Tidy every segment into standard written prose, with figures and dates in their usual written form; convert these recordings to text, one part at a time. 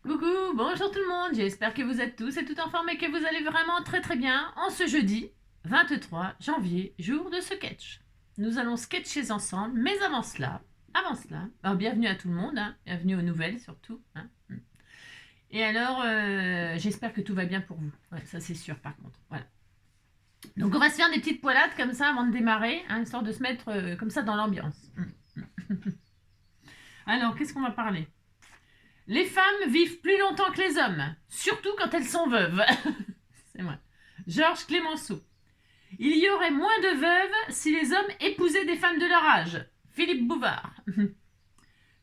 Coucou, bonjour tout le monde, j'espère que vous êtes tous et toutes en forme et que vous allez vraiment très très bien en ce jeudi 23 janvier, jour de sketch. Nous allons sketcher ensemble, mais avant cela, alors bienvenue à tout le monde, hein, bienvenue aux nouvelles surtout. Hein. Et alors, j'espère que tout va bien pour vous, ouais, ça c'est sûr par contre, voilà. Donc on va se faire des petites poilades comme ça avant de démarrer, hein, histoire de se mettre comme ça dans l'ambiance. Alors, qu'est-ce qu'on va parler? Les femmes vivent plus longtemps que les hommes, surtout quand elles sont veuves. C'est moi. Georges Clemenceau. Il y aurait moins de veuves si les hommes épousaient des femmes de leur âge. Philippe Bouvard.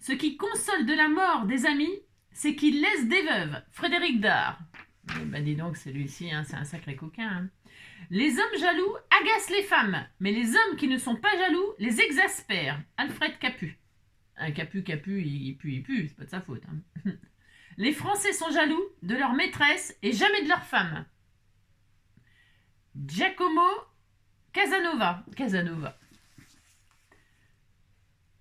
Ce qui console de la mort des amis, c'est qu'ils laissent des veuves. Frédéric Dard. Ben dis donc, celui-ci, hein, c'est un sacré coquin. Hein. Les hommes jaloux agacent les femmes, mais les hommes qui ne sont pas jaloux les exaspèrent. Alfred Capu. Un Capu, il pue, c'est pas de sa faute. Hein. Les Français sont jaloux de leur maîtresse et jamais de leur femme. Giacomo Casanova.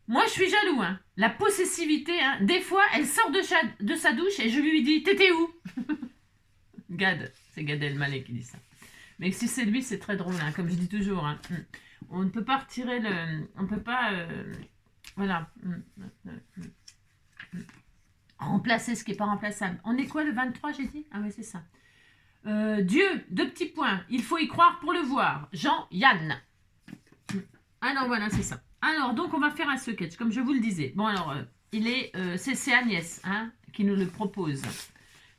Moi, je suis jaloux. Hein. La possessivité, hein. Des fois, elle sort de sa douche et je lui dis « T'étais où ?» Gad, c'est Gad Elmaleh qui dit ça. Mais si c'est lui, c'est très drôle, hein, comme je dis toujours. Hein. On ne peut pas retirer le... On ne peut pas... Voilà. Remplacer ce qui n'est pas remplaçable. On est quoi le 23, j'ai dit? Ah oui, c'est ça. Dieu, 2 petits points. Il faut y croire pour le voir. Jean-Yann. Alors voilà, c'est ça. Alors, donc, on va faire un sketch, comme je vous le disais. Bon, alors, c'est Agnès hein, qui nous le propose.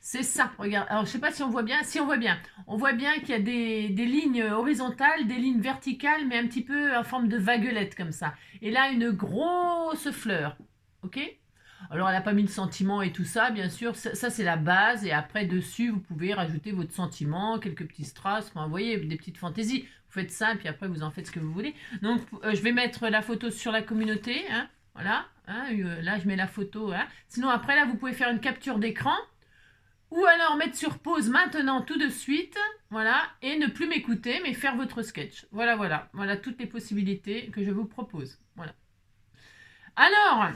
C'est ça, regarde. Alors, je sais pas si on voit bien. Si, on voit bien. On voit bien qu'il y a des lignes horizontales, des lignes verticales, mais un petit peu en forme de vaguelette, comme ça. Et là, une grosse fleur. OK? Alors, elle n'a pas mis de sentiment et tout ça, bien sûr. Ça, c'est la base. Et après, dessus, vous pouvez rajouter votre sentiment, quelques petits strass. Enfin, vous voyez, des petites fantaisies. Vous faites ça, puis après, vous en faites ce que vous voulez. Donc, je vais mettre la photo sur la communauté. Hein, voilà. Hein, là, je mets la photo. Hein. Sinon, après, là, vous pouvez faire une capture d'écran. Ou alors mettre sur pause maintenant, tout de suite. Voilà. Et ne plus m'écouter, mais faire votre sketch. Voilà, voilà. Voilà toutes les possibilités que je vous propose. Voilà. Alors...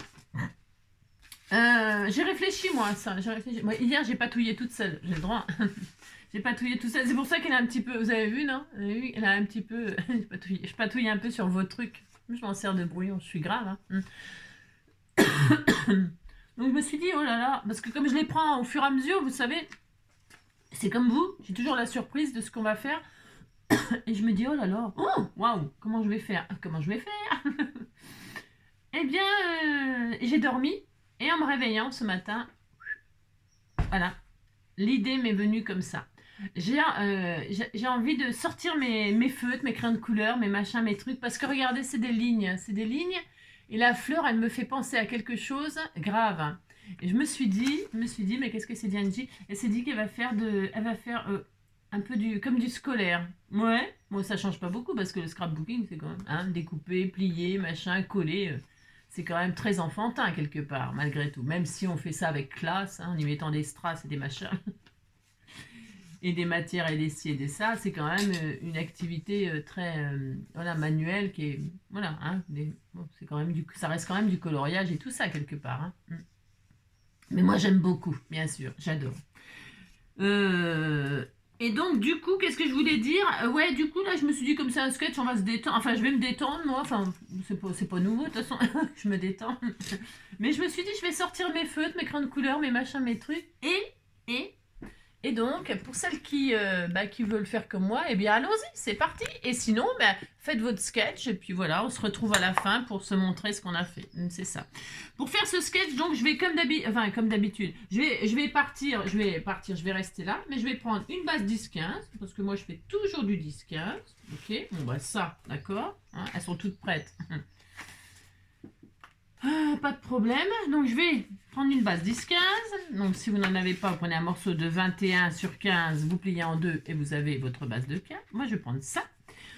j'ai réfléchi moi à ça. Moi, hier, j'ai patouillé toute seule. J'ai le droit. J'ai patouillé toute seule. C'est pour ça qu'elle a un petit peu. Vous avez vu, non? Vous avez vu, elle a un petit peu. Je patouille un peu sur vos trucs. Je m'en sers de brouillon. Je suis grave. Hein. Donc je me suis dit, oh là là. Parce que comme je les prends au fur et à mesure, vous savez, c'est comme vous. J'ai toujours la surprise de ce qu'on va faire. Et je me dis, oh là là. Oh, waouh. Comment je vais faire? Eh bien, j'ai dormi. Et en me réveillant ce matin, voilà, l'idée m'est venue comme ça. J'ai envie de sortir mes feutres, mes crayons de couleur, mes machins, mes trucs, parce que regardez, c'est des lignes, et la fleur, elle me fait penser à quelque chose grave. Et je me suis dit, mais qu'est-ce que c'est Diane G? Elle s'est dit qu'elle va faire un peu comme du scolaire. Ouais, bon, ça change pas beaucoup, parce que le scrapbooking, c'est quand même hein, découpé, plié, machin, collé. C'est quand même très enfantin quelque part, malgré tout. Même si on fait ça avec classe, hein, en y mettant des strass et des machins, et des matières et des ci et des ça, c'est quand même une activité très voilà, manuelle qui est... Voilà, hein, bon, c'est quand même ça reste quand même du coloriage et tout ça quelque part. Hein. Mais moi j'aime beaucoup, bien sûr, j'adore. Et donc, du coup, qu'est-ce que je voulais dire? Ouais, du coup, là, je me suis dit, comme c'est un sketch, on va se détendre. Enfin, je vais me détendre, moi. Enfin, c'est pas nouveau, de toute façon. Je me détends. Mais je me suis dit, je vais sortir mes feutres, mes crayons de couleur, mes machins, mes trucs. Et donc, pour celles qui veulent faire comme moi, eh bien, allons-y, c'est parti. Et sinon, faites votre sketch. Et puis voilà, on se retrouve à la fin pour se montrer ce qu'on a fait. C'est ça. Pour faire ce sketch, donc, je vais comme d'habitude, je vais rester là, mais je vais prendre une base 10-15, parce que moi, je fais toujours du 10-15. Ok, bon, bah ça, d'accord. Hein, elles sont toutes prêtes. Pas de problème. Donc, je vais prendre une base 10-15. Donc, si vous n'en avez pas, vous prenez un morceau de 21 sur 15, vous pliez en deux et vous avez votre base de 15. Moi, je vais prendre ça.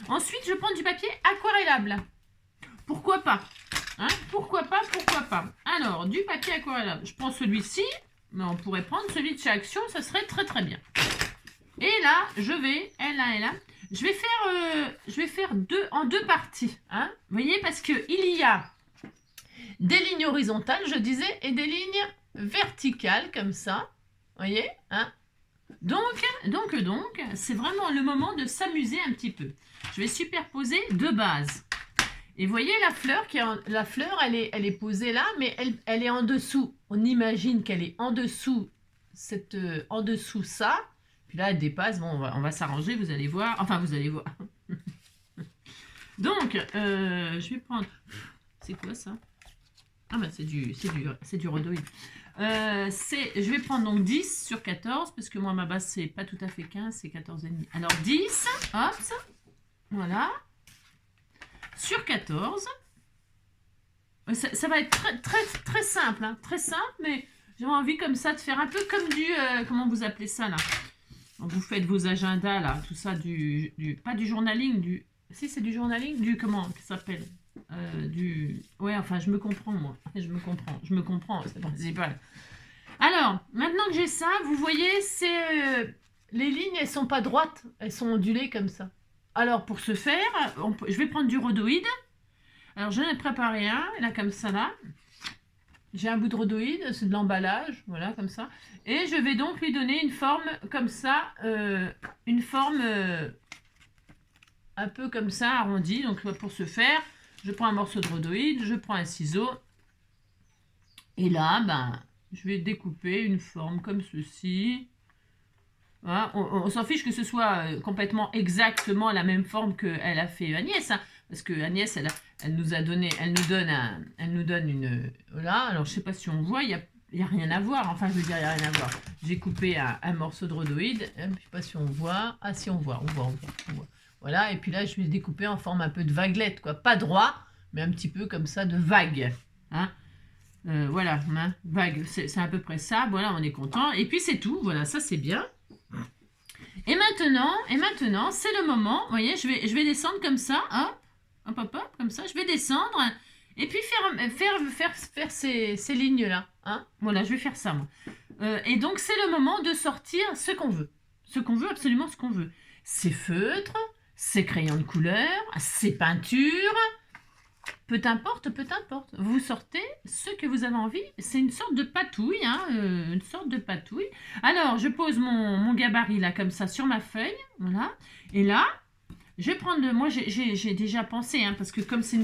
Ensuite, je prends du papier aquarellable. Pourquoi pas hein? Pourquoi pas Alors, du papier aquarellable. Je prends celui-ci, mais on pourrait prendre celui de chez Action, ça serait très très bien. Et là, je vais faire en deux parties. Hein? Vous voyez, parce qu'il y a des lignes horizontales, je disais, et des lignes verticales, comme ça. voyez, hein? Donc, c'est vraiment le moment de s'amuser un petit peu. Je vais superposer deux bases. Et voyez la fleur, elle est posée là, mais elle est en dessous. On imagine qu'elle est en dessous, en dessous ça. Puis là, elle dépasse. Bon, on va s'arranger, vous allez voir. Enfin, vous allez voir. Donc, je vais prendre... C'est quoi ça? Ah ben, c'est du rhodoïde. Je vais prendre donc 10 sur 14, parce que moi, ma base, c'est pas tout à fait 15, c'est 14,5. Alors, 10, hop, voilà. Sur 14. Ça va être très simple, hein, très simple, mais j'ai envie comme ça de faire un peu comme du... comment vous appelez ça, là? Vous faites vos agendas, là, tout ça, pas du journaling, si, c'est du journaling, comment ça s'appelle? Ouais, enfin, je me comprends, moi. Je me comprends, c'est principal. Alors, maintenant que j'ai ça, vous voyez, les lignes, elles sont pas droites, elles sont ondulées comme ça. Alors, pour ce faire, je vais prendre du rhodoïde. Alors, j'en ai préparé un, là, comme ça, là. J'ai un bout de rhodoïde, c'est de l'emballage, voilà, comme ça. Et je vais donc lui donner une forme comme ça, une forme un peu comme ça, arrondie. Donc, pour ce faire, je prends un morceau de rhodoïde, je prends un ciseau. Et là, ben, je vais découper une forme comme ceci. Voilà, on s'en fiche que ce soit complètement exactement la même forme qu'elle a fait Agnès, hein, parce que Agnès, elle nous donne une... Voilà, alors je sais pas si on voit, il y a rien à voir, enfin je veux dire, il n'y a rien à voir. J'ai coupé un morceau de rhodoïde, je sais pas si on voit, ah si on voit. Voilà, et puis là je vais découper en forme un peu de vaguelette, quoi, pas droit, mais un petit peu comme ça de vague, hein. Voilà, hein, vague, c'est à peu près ça, voilà, on est content, et puis c'est tout, voilà, ça c'est bien. Et maintenant, c'est le moment, vous voyez, je vais descendre comme ça, hop, comme ça, je vais descendre, et puis faire ces lignes-là, hein, voilà, je vais faire ça, moi. Et donc, c'est le moment de sortir ce qu'on veut, absolument ce qu'on veut. Ces feutres, ces crayons de couleur, ces peintures, peu importe, vous sortez ce que vous avez envie, c'est une sorte de patouille, hein, une sorte de patouille. Alors, je pose mon gabarit là, comme ça, sur ma feuille, voilà, et là, je vais prendre, moi j'ai déjà pensé, hein, parce que comme c'est une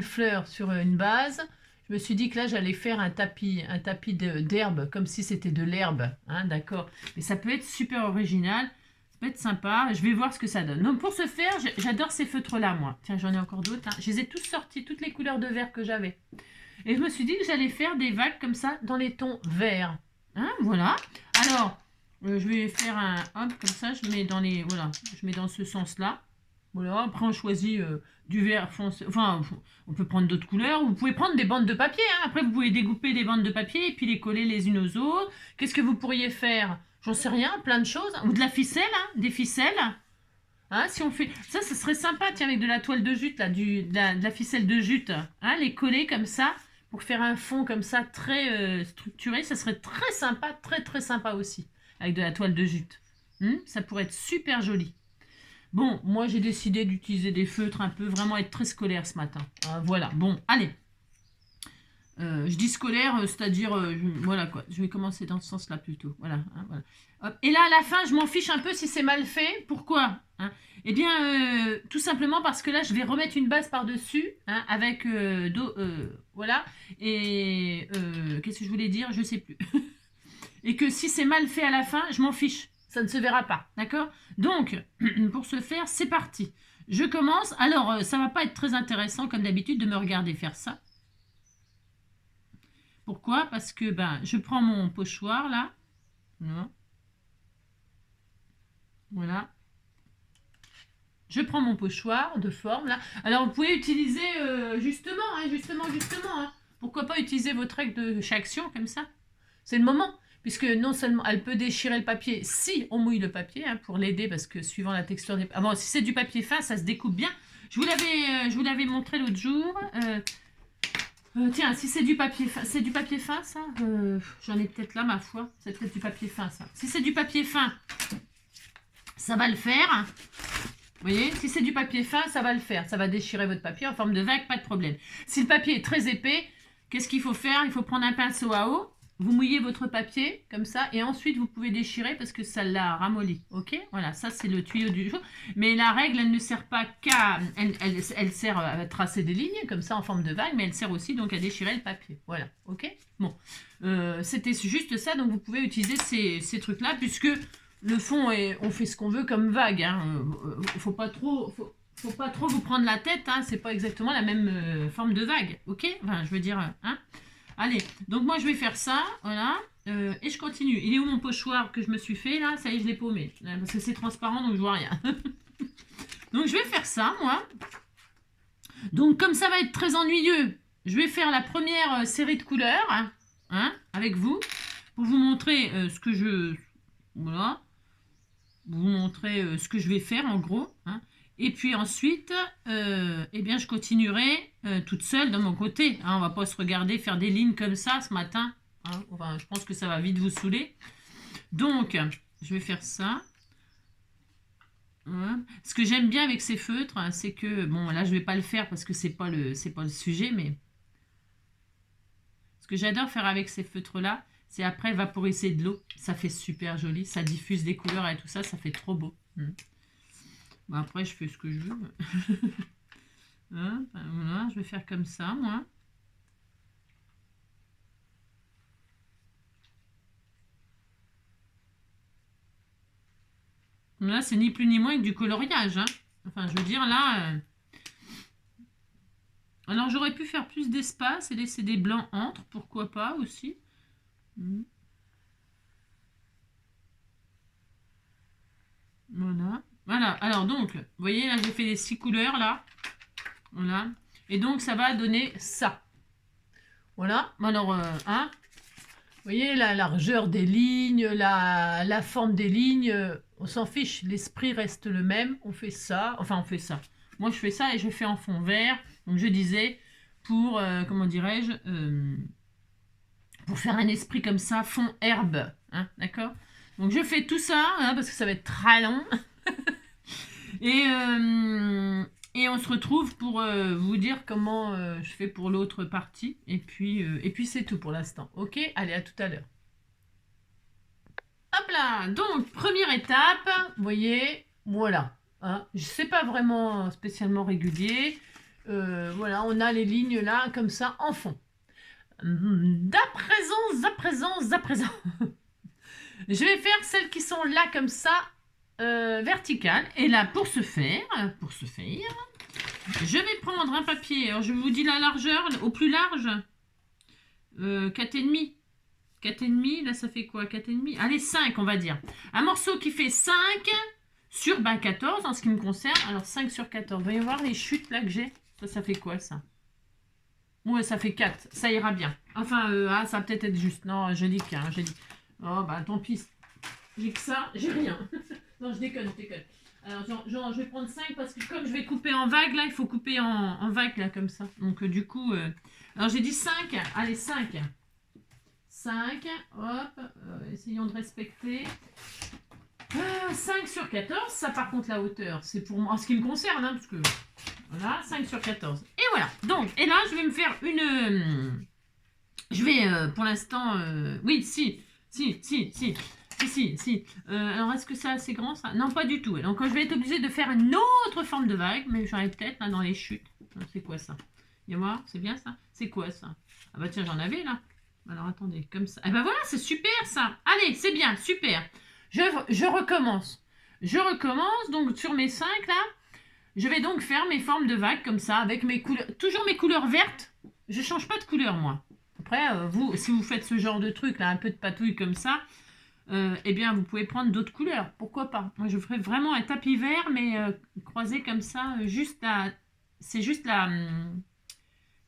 fleur sur une base, je me suis dit que là, j'allais faire un tapis d'herbe, comme si c'était de l'herbe, hein, d'accord, mais ça peut être super original. Ça peut être sympa, je vais voir ce que ça donne. Donc pour ce faire, j'adore ces feutres-là, moi. Tiens, j'en ai encore d'autres. Hein. Je les ai tous sortis, toutes les couleurs de vert que j'avais. Et je me suis dit que j'allais faire des vagues comme ça, dans les tons verts. Hein, voilà. Alors, je vais faire un... Hop, comme ça, je mets dans ce sens-là. Voilà, après on choisit du vert foncé. Enfin, on peut prendre d'autres couleurs. Vous pouvez prendre des bandes de papier. Hein. Après, vous pouvez découper des bandes de papier et puis les coller les unes aux autres. Qu'est-ce que vous pourriez faire? J'en sais rien, plein de choses. Ou de la ficelle, hein, des ficelles. Hein, si on fait... Ça serait sympa, tiens, avec de la toile de jute, là, de la ficelle de jute. Hein, les coller comme ça, pour faire un fond comme ça, très structuré. Ça serait très sympa, très sympa aussi, avec de la toile de jute. Ça pourrait être super joli. Bon, moi, j'ai décidé d'utiliser des feutres un peu, vraiment être très scolaire ce matin. Voilà, bon, allez. Je dis scolaire, c'est-à-dire, voilà quoi, je vais commencer dans ce sens-là plutôt, voilà, hein, voilà. Hop. Et là, à la fin, je m'en fiche un peu si c'est mal fait, pourquoi, hein? Eh bien, tout simplement parce que là, je vais remettre une base par-dessus, hein, avec, voilà, et, qu'est-ce que je voulais dire, je sais plus, et que si c'est mal fait à la fin, je m'en fiche, ça ne se verra pas, d'accord? Donc, pour ce faire, c'est parti, je commence, alors, ça va pas être très intéressant, comme d'habitude, de me regarder faire ça. Pourquoi? Parce que ben, je prends mon pochoir là. Voilà. Je prends mon pochoir de forme là. Alors vous pouvez utiliser justement. Hein. Pourquoi pas utiliser votre règle de action comme ça? C'est le moment. Puisque non seulement elle peut déchirer le papier si on mouille le papier, hein, pour l'aider, parce que suivant la texture des... Ah bon, si c'est du papier fin, ça se découpe bien. Je vous l'avais montré l'autre jour. Tiens, si c'est du papier fin, ça, j'en ai peut-être là, ma foi. C'est peut-être du papier fin, ça. Si c'est du papier fin, ça va le faire. Vous voyez, si c'est du papier fin, ça va le faire. Ça va déchirer votre papier en forme de vague, pas de problème. Si le papier est très épais, qu'est-ce qu'il faut faire? Il faut prendre un pinceau à eau. vous mouillez votre papier comme ça et ensuite vous pouvez déchirer parce que ça l'a ramolli. Ok, voilà, ça c'est le tuyau du jour. Mais la règle, elle ne sert pas qu'à, elle sert à tracer des lignes comme ça en forme de vague, mais elle sert aussi donc à déchirer le papier. Voilà, ok. Bon, c'était juste ça, donc vous pouvez utiliser ces trucs-là puisque le fond est, on fait ce qu'on veut comme vague. Hein. Faut pas trop vous prendre la tête. Hein. C'est pas exactement la même forme de vague, ok. Enfin, je veux dire, hein. Allez, donc moi je vais faire ça, voilà, et je continue. Il est où mon pochoir que je me suis fait là? Ça y est, je l'ai paumé, parce que c'est transparent donc je vois rien. Donc je vais faire ça, moi. Donc comme ça va être très ennuyeux, je vais faire la première série de couleurs, hein, avec vous, pour vous montrer ce que je... Voilà. Vous montrer ce que je vais faire en gros, hein. Et puis ensuite, eh bien, je continuerai toute seule de mon côté. Hein, on va pas se regarder faire des lignes comme ça ce matin. Hein, enfin, je pense que ça va vite vous saouler. Donc, je vais faire ça. Voilà. Ce que j'aime bien avec ces feutres, hein, c'est que, bon, là, je vais pas le faire parce que c'est pas le sujet, mais ce que j'adore faire avec ces feutres-là, c'est après vaporiser de l'eau. Ça fait super joli. Ça diffuse des couleurs et tout ça, ça fait trop beau. Bon, après, je fais ce que je veux. Hein, ben voilà, je vais faire comme ça, moi. Là, c'est ni plus ni moins que du coloriage. Hein. Enfin, je veux dire, là... Alors, j'aurais pu faire plus d'espace et laisser des blancs entre. Pourquoi pas, aussi. Voilà. Voilà. Alors, donc, vous voyez, là, j'ai fait les 6 couleurs, là. Voilà. Et donc, ça va donner ça. Voilà. Alors, hein. Vous voyez, la largeur des lignes, la forme des lignes, on s'en fiche. L'esprit reste le même. On fait ça. Enfin, on fait ça. Moi, je fais ça et je fais en fond vert. Donc, je disais, pour, comment dirais-je, pour faire un esprit comme ça, fond herbe. Hein, d'accord? Donc, je fais tout ça, hein, parce que ça va être très long. Et on se retrouve pour vous dire comment je fais pour l'autre partie. Et puis c'est tout pour l'instant. Ok, allez, à tout à l'heure. Hop là. Donc, première étape, vous voyez, voilà. Hein, c'est pas vraiment spécialement régulier. Voilà, on a les lignes là, comme ça, en fond. À présent. Je vais faire celles qui sont là, comme ça, verticale. Et là, pour ce faire, je vais prendre un papier. Alors, je vous dis la largeur, au plus large, 4,5. 4,5, là, ça fait quoi? 4,5. Allez, 5, on va dire. Un morceau qui fait 5 sur 14, en ce qui me concerne. Alors, 5 sur 14. Vous voyez voir les chutes, là, que j'ai? Ça fait quoi, ça? Ouais, ça fait 4. Ça ira bien. Enfin, ça va peut-être être juste. Non, je dis qu'un. Oh, bah, tant pis. J'ai que ça, j'ai rien. Non, je déconne. Alors, genre, je vais prendre 5 parce que comme je vais couper en vague, là, il faut couper en vague, là, comme ça. Donc, du coup... Alors, j'ai dit 5. Allez, 5. 5. Hop. Essayons de respecter. 5 sur 14. Ça, par contre, la hauteur, c'est pour moi, en ce qui me concerne, hein, parce que... Voilà, 5 sur 14. Et voilà. Donc, et là, je vais me faire une... Je vais, pour l'instant... Oui, si. Alors, est-ce que c'est assez grand, ça? Non, pas du tout. Donc, je vais être obligée de faire une autre forme de vague, mais j'en ai peut-être là dans les chutes. C'est quoi ça? Viens voir, c'est bien ça? C'est quoi ça? Ah bah tiens, j'en avais là. Alors, attendez, comme ça. Eh ben voilà, c'est super ça. Allez, c'est bien, super. Je recommence. Donc, sur mes 5 là, je vais donc faire mes formes de vagues comme ça, avec mes couleurs, toujours mes couleurs vertes. Je change pas de couleur, moi. Après, vous, si vous faites ce genre de truc, là, un peu de patouille comme ça, eh bien, vous pouvez prendre d'autres couleurs. Pourquoi pas? Moi, je ferais vraiment un tapis vert, mais croisé comme ça, c'est juste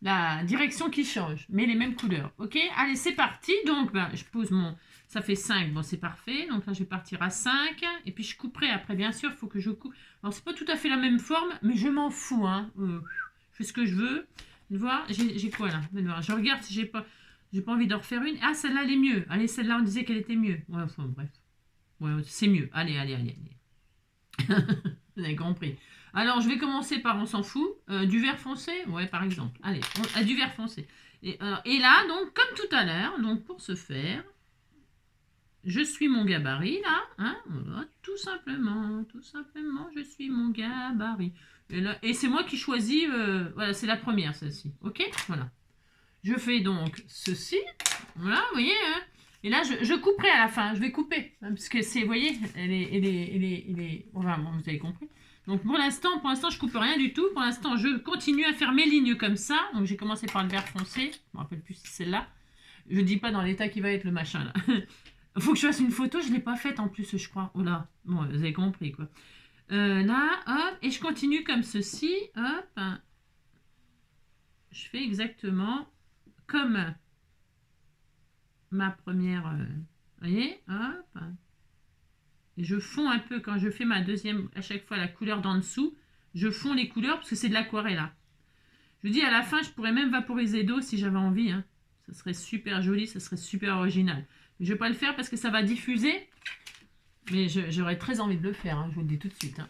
la direction qui change, mais les mêmes couleurs. Ok? Allez, c'est parti. Donc, ben, je pose mon... Ça fait 5, bon, c'est parfait. Donc là, je vais partir à 5. Et puis, je couperai après, bien sûr, il faut que je coupe. Alors, c'est pas tout à fait la même forme, mais je m'en fous, hein. Je fais ce que je veux. Voir, j'ai quoi là? Je regarde si j'ai pas envie d'en refaire une. Ah, celle-là, elle est mieux. Allez, celle-là, on disait qu'elle était mieux. Ouais, enfin, bref. Ouais, c'est mieux. Allez. Vous avez compris. Alors, je vais commencer par, on s'en fout, du vert foncé. Ouais, par exemple. Allez, du vert foncé. Et là, donc, comme tout à l'heure, donc pour ce faire, je suis mon gabarit, là, hein, voilà, tout simplement, je suis mon gabarit. Et c'est moi qui choisis, voilà, c'est la première, celle-ci, ok? Voilà. Je fais donc ceci, voilà, vous voyez, hein? Et là, je couperai à la fin, je vais couper, hein, parce que c'est, vous voyez, enfin, bon, vous avez compris. Donc pour l'instant, je coupe rien du tout. Pour l'instant, je continue à faire mes lignes comme ça. Donc j'ai commencé par le vert foncé, je me rappelle plus si c'est celle-là. Je dis pas dans l'état qui va être le machin là. Faut que je fasse une photo, je l'ai pas faite en plus, je crois. Oh là, bon, vous avez compris quoi. Là, hop, et je continue comme ceci, hop. Je fais exactement comme ma première, vous voyez, hop. Et je fonds un peu quand je fais ma deuxième, à chaque fois la couleur d'en dessous, je fonds les couleurs parce que c'est de l'aquarelle là. Je vous dis à la fin, je pourrais même vaporiser d'eau si j'avais envie. Hein. Ça serait super joli, ça serait super original. Mais je ne vais pas le faire parce que ça va diffuser. Mais j'aurais très envie de le faire, hein, je vous le dis tout de suite. Hein.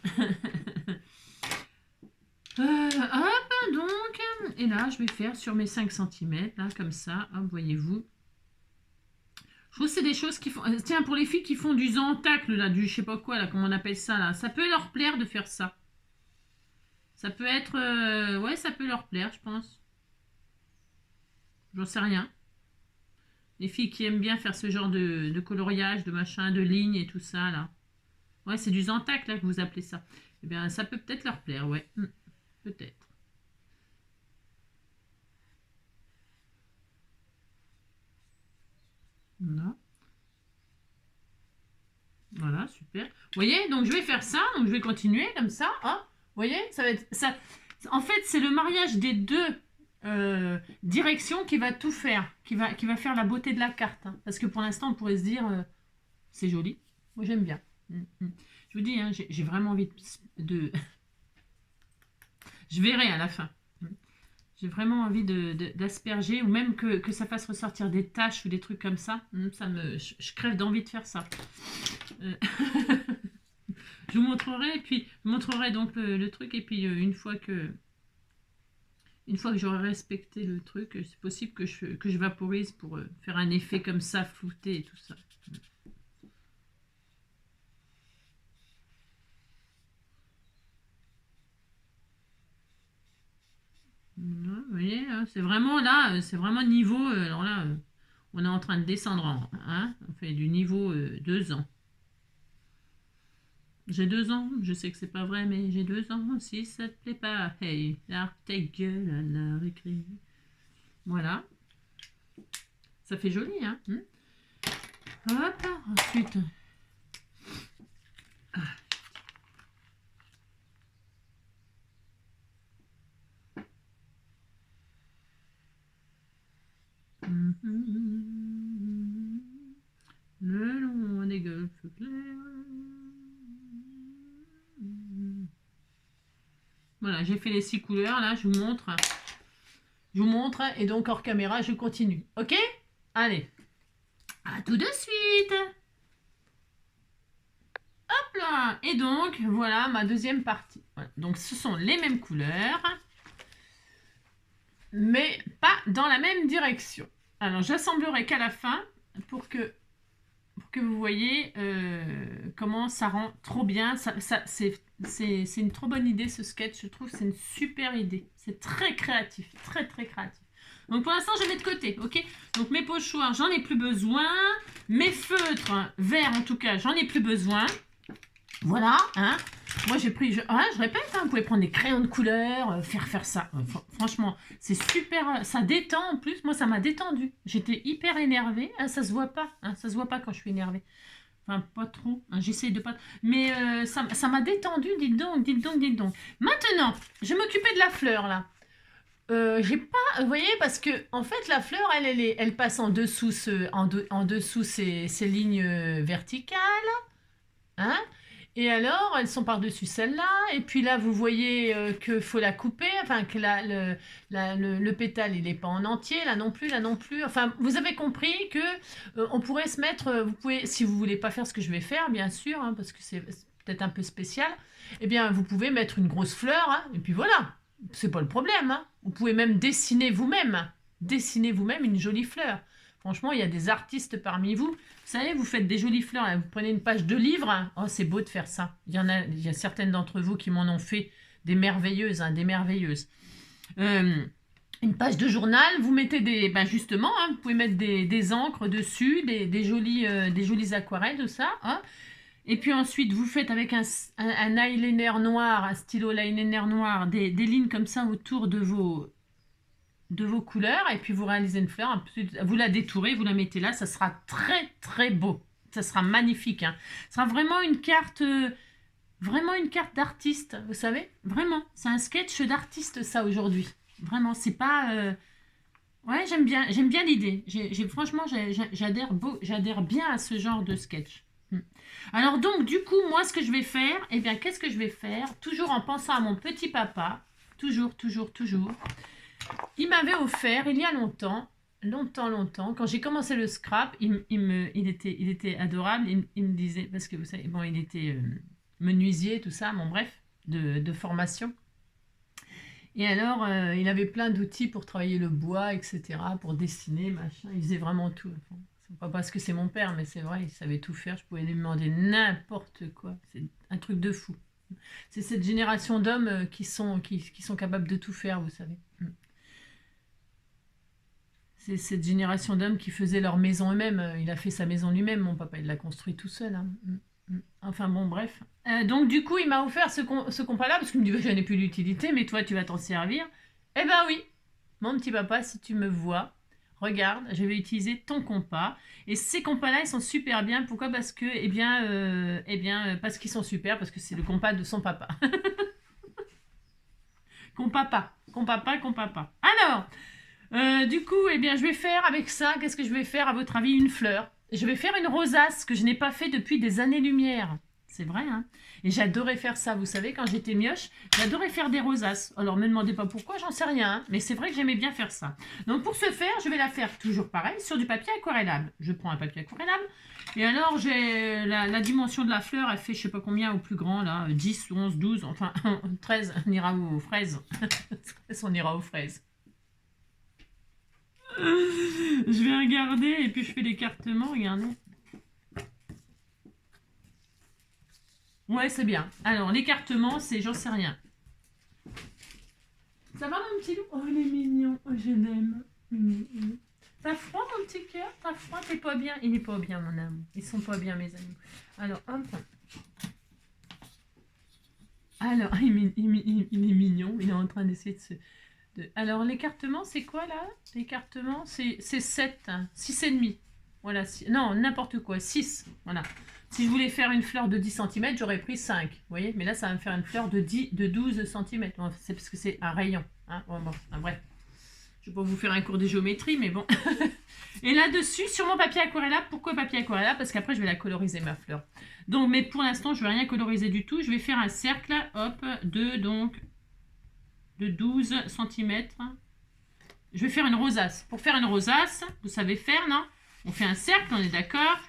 Hop, donc, et là, je vais faire sur mes 5 cm, là, comme ça, hop, voyez-vous. Je trouve que c'est des choses qui font... Tiens, pour les filles qui font du zentacle, là, du je sais pas quoi, là, comment on appelle ça, là, ça peut leur plaire de faire ça. Ça peut être... ouais, ça peut leur plaire, je pense. J'en sais rien. Les filles qui aiment bien faire ce genre de coloriage, de machin, de lignes et tout ça, là. Ouais, c'est du zentacle, là, que vous appelez ça. Eh bien, ça peut peut-être leur plaire, ouais. Peut-être. Voilà. Voilà, super. Vous voyez, donc je vais faire ça, donc je vais continuer comme ça. Hein. Vous voyez, ça va être ça. En fait, c'est le mariage des deux directions qui va tout faire, qui va faire la beauté de la carte. Hein. Parce que pour l'instant, on pourrait se dire, c'est joli. Moi, j'aime bien. Je vous dis, hein, j'ai vraiment envie de... Je verrai à la fin. J'ai vraiment envie d'asperger, ou même que ça fasse ressortir des taches ou des trucs comme ça. Je crève d'envie de faire ça. Je vous montrerai, et puis je vous montrerai donc le truc, et puis une fois que j'aurai respecté le truc, c'est possible que je vaporise pour faire un effet comme ça, flouté et tout ça. Vous voyez, c'est vraiment là, c'est vraiment niveau, alors là, on est en train de descendre en, hein, on fait du niveau 2 ans. J'ai 2 ans, je sais que c'est pas vrai, mais j'ai 2 ans, si ça te plaît pas, hey, là, ta gueule à la récré. Voilà. Ça fait joli, hein. Hop, ensuite. Ah. Le long des golfes clairs. Voilà, j'ai fait les 6 couleurs, là, je vous montre. Je vous montre, et donc hors caméra, je continue. Ok? Allez. À tout de suite. Hop là. Et donc, voilà ma deuxième partie. Voilà. Donc, ce sont les mêmes couleurs, mais pas dans la même direction. Alors, j'assemblerai qu'à la fin pour que vous voyez comment ça rend trop bien. C'est une trop bonne idée, ce sketch. Je trouve que c'est une super idée. C'est très créatif, très très créatif. Donc pour l'instant, je mets de côté, ok? Donc mes pochoirs, j'en ai plus besoin. Mes feutres verts, en tout cas, j'en ai plus besoin. Voilà, hein. Moi, j'ai pris... je répète, hein, vous pouvez prendre des crayons de couleur, faire ça. Franchement, c'est super... Ça détend, en plus. Moi, ça m'a détendu. J'étais hyper énervée. Hein, ça se voit pas. Hein, ça se voit pas quand je suis énervée. Enfin, pas trop. Hein, j'essaye de pas... Mais ça m'a détendu, dites donc, dites donc, dites donc. Maintenant, je vais m'occuper de la fleur, là. J'ai pas... Vous voyez, parce que, en fait, la fleur, elle passe en dessous, en dessous ces lignes verticales. Hein? Et alors, elles sont par-dessus celle-là. Et puis là, vous voyez qu'il faut la couper. Enfin, que le pétale, il n'est pas en entier. Là non plus, là non plus. Enfin, vous avez compris que on pourrait se mettre... vous pouvez, si vous voulez pas faire ce que je vais faire, bien sûr, hein, parce que c'est peut-être un peu spécial, eh bien, vous pouvez mettre une grosse fleur. Hein, et puis voilà. C'est pas le problème. Hein. Vous pouvez même dessiner vous-même. dessinez vous-même une jolie fleur. Franchement, il y a des artistes parmi vous. Vous savez, vous faites des jolies fleurs. Là, vous prenez une page de livre. Hein. Oh, c'est beau de faire ça. Il y a certaines d'entre vous qui m'en ont fait des merveilleuses, hein, des merveilleuses. Une page de journal, vous mettez des... Ben justement, hein, vous pouvez mettre des encres dessus, des jolies aquarelles, tout ça. Hein. Et puis ensuite, vous faites avec un eyeliner noir, un stylo eyeliner noir, des lignes comme ça autour de vos couleurs. Et puis vous réalisez une fleur, vous la détourez, vous la mettez là. Ça sera très très beau. Ça sera magnifique. Hein. Ça sera vraiment une carte d'artiste, vous savez. Vraiment, c'est un sketch d'artiste ça aujourd'hui. Vraiment, c'est pas... Ouais, j'aime bien l'idée. Franchement, j'adhère bien à ce genre de sketch. Alors donc, du coup, moi, ce que je vais faire, eh bien, qu'est-ce que je vais faire? Toujours en pensant à mon petit papa, toujours. Il m'avait offert, il y a longtemps, quand j'ai commencé le scrap, il était adorable. Il me disait, parce que vous savez, bon, il était menuisier, tout ça, bon, bref, de formation. Et alors, il avait plein d'outils pour travailler le bois, etc., pour dessiner, machin. Il faisait vraiment tout. Enfin, c'est pas parce que c'est mon père, mais c'est vrai, il savait tout faire. Je pouvais lui demander n'importe quoi. C'est un truc de fou. C'est cette génération d'hommes qui sont capables de tout faire, vous savez. C'est cette génération d'hommes qui faisaient leur maison eux-mêmes. Il a fait sa maison lui-même, mon papa. Il l'a construit tout seul. Hein. Enfin bon, bref. Donc du coup, il m'a offert ce compas-là, parce qu'il me dit, je n'ai plus d'utilité, mais toi, tu vas t'en servir. Eh ben oui, mon petit papa, si tu me vois, regarde, je vais utiliser ton compas. Et ces compas-là, ils sont super bien. Pourquoi? Parce que, parce qu'ils sont super, parce que c'est le compas de son papa. Compapa. Alors, du coup, eh bien, je vais faire avec ça, qu'est-ce que je vais faire, à votre avis, une fleur. Je vais faire une rosace que je n'ai pas fait depuis des années-lumière. C'est vrai, hein? Et j'adorais faire ça, vous savez, quand j'étais mioche, j'adorais faire des rosaces. Alors, ne me demandez pas pourquoi, j'en sais rien, hein, mais c'est vrai que j'aimais bien faire ça. Donc, pour ce faire, je vais la faire toujours pareil, sur du papier aquarellable. Je prends un papier aquarellable, et alors, j'ai la dimension de la fleur, elle fait je sais pas combien au plus grand, là, 10, 11, 12, enfin, 13, on ira aux fraises. On ira aux fraises. Je vais regarder et puis je fais l'écartement, regardez. Ouais, c'est bien. Alors, l'écartement, c'est j'en sais rien. Ça va, mon petit loup? Oh, il est mignon. Oh, je l'aime. T'as froid, mon petit cœur? T'as froid? T'es pas bien? Il est pas bien, mon amour. Ils sont pas bien, mes amis. Alors, hop. Alors, il est mignon. Il est en train d'essayer de se... Alors, l'écartement, c'est quoi, là? L'écartement, c'est 7. 6,5. Voilà. Non, n'importe quoi. 6. Voilà. Si je voulais faire une fleur de 10 cm, j'aurais pris 5. Vous voyez? Mais là, ça va me faire une fleur de 12 cm. Bon, c'est parce que c'est un rayon. Hein? Bon, bref. Je ne vais pas vous faire un cours de géométrie, mais bon. Et là-dessus, sur mon papier aquarellable, pourquoi papier aquarellable? Parce qu'après, je vais la coloriser, ma fleur. Donc, mais pour l'instant, je ne vais rien coloriser du tout. Je vais faire un cercle, hop, de 12 cm. Je vais faire une rosace. Pour faire une rosace, vous savez faire, non? On fait un cercle, on est d'accord?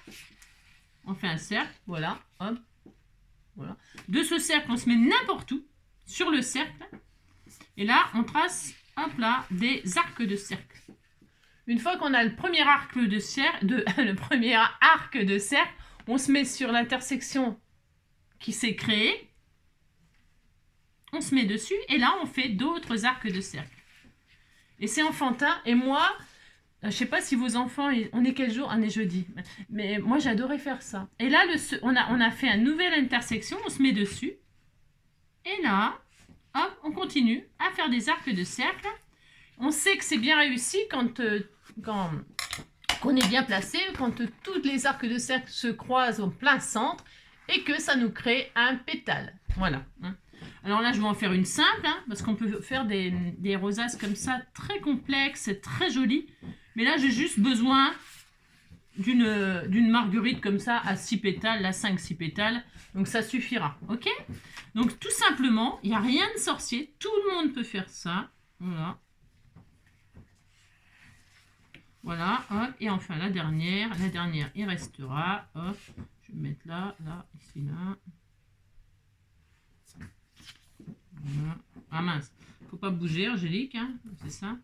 On fait un cercle, voilà, hop, voilà. De ce cercle, on se met n'importe où, sur le cercle. Et là, on trace, hop là, des arcs de cercle. Une fois qu'on a le premier arc de cercle, on se met sur l'intersection qui s'est créée. On se met dessus, et là, on fait d'autres arcs de cercle. Et c'est enfantin, et moi... Je ne sais pas si vos enfants... On est quel jour? On est jeudi. Mais moi, j'adorais faire ça. Et là, on a fait une nouvelle intersection. On se met dessus. Et là, hop, on continue à faire des arcs de cercle. On sait que c'est bien réussi quand qu'on est bien placé, quand tous les arcs de cercle se croisent au plein centre et que ça nous crée un pétale. Voilà. Alors là, je vais en faire une simple, hein, parce qu'on peut faire des rosaces comme ça, très complexes, très jolies. Mais là, j'ai juste besoin d'une marguerite comme ça à 6 pétales, là 5-6 pétales. Donc ça suffira, ok? Donc tout simplement, il n'y a rien de sorcier. Tout le monde peut faire ça. Voilà. Voilà, hop. Et enfin la dernière, il restera. Hop, je vais mettre là, ici, là. Voilà. Ah mince, faut pas bouger, Angélique, hein, c'est ça.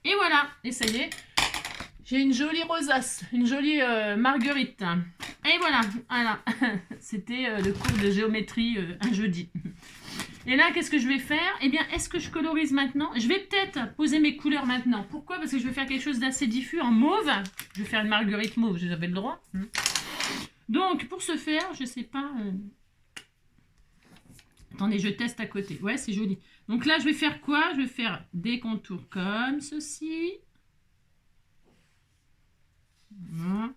Et voilà, et ça y est, j'ai une jolie rosace, une jolie marguerite. Et voilà, voilà. C'était le cours de géométrie un jeudi. Et là, qu'est-ce que je vais faire? Eh bien, est-ce que je colorise maintenant? Je vais peut-être poser mes couleurs maintenant. Pourquoi? Parce que je vais faire quelque chose d'assez diffus en mauve. Je vais faire une marguerite mauve, j'avais le droit. Donc, pour ce faire, je sais pas... Attendez, je teste à côté. Ouais, c'est joli. Donc là, je vais faire quoi? Je vais faire des contours comme ceci. Voilà.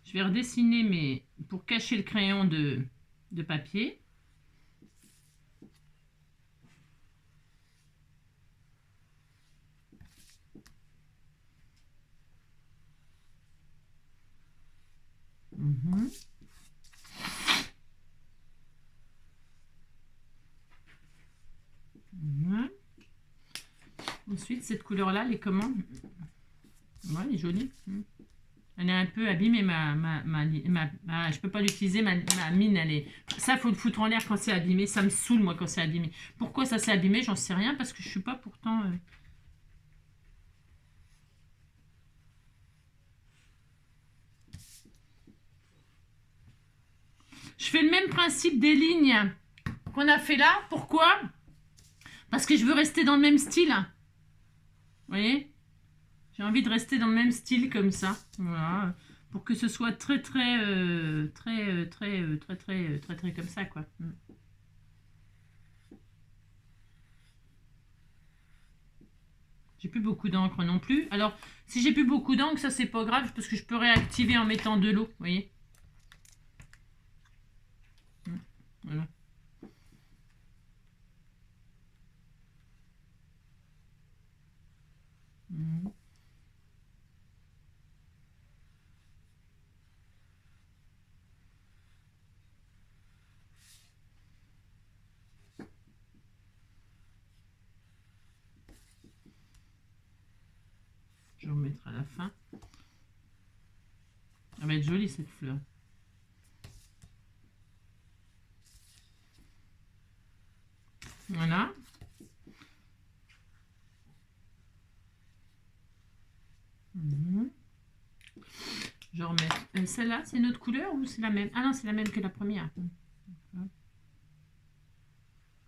Je vais redessiner mes... pour cacher le crayon de papier. Ensuite, cette couleur-là, elle est comment? Ouais, elle est jolie. Elle est un peu abîmée, je peux pas l'utiliser, ma mine, elle est... Ça, faut le foutre en l'air quand c'est abîmé. Ça me saoule, moi, quand c'est abîmé. Pourquoi ça s'est abîmé? J'en sais rien, parce que je suis pas pourtant... Je fais le même principe des lignes qu'on a fait là. Pourquoi? Parce que je veux rester dans le même style. Vous voyez? J'ai envie de rester dans le même style comme ça. Voilà. Pour que ce soit très comme ça, quoi. J'ai plus beaucoup d'encre non plus. Alors, si j'ai plus beaucoup d'encre, ça c'est pas grave parce que je peux réactiver en mettant de l'eau. Vous voyez? Voilà. Je vais remettre à la fin. Elle va être jolie cette fleur. Voilà. Je remets. Celle-là, c'est une autre couleur ou c'est la même? Ah non, c'est la même que la première.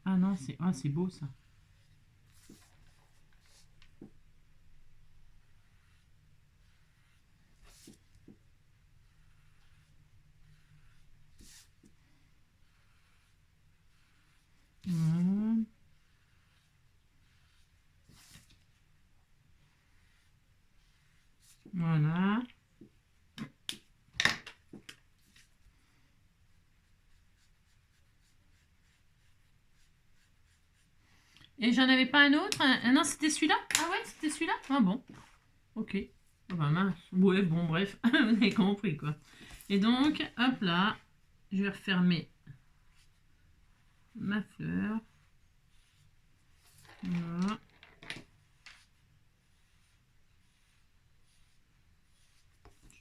Ah non, c'est beau ça. Voilà. Et j'en avais pas un autre? Non, c'était celui-là? Ah ouais, c'était celui-là? Ah bon. Ok. Oh bah mince. Ouais, bon, bref. Vous avez compris, quoi. Et donc, hop là, je vais refermer ma fleur. Voilà.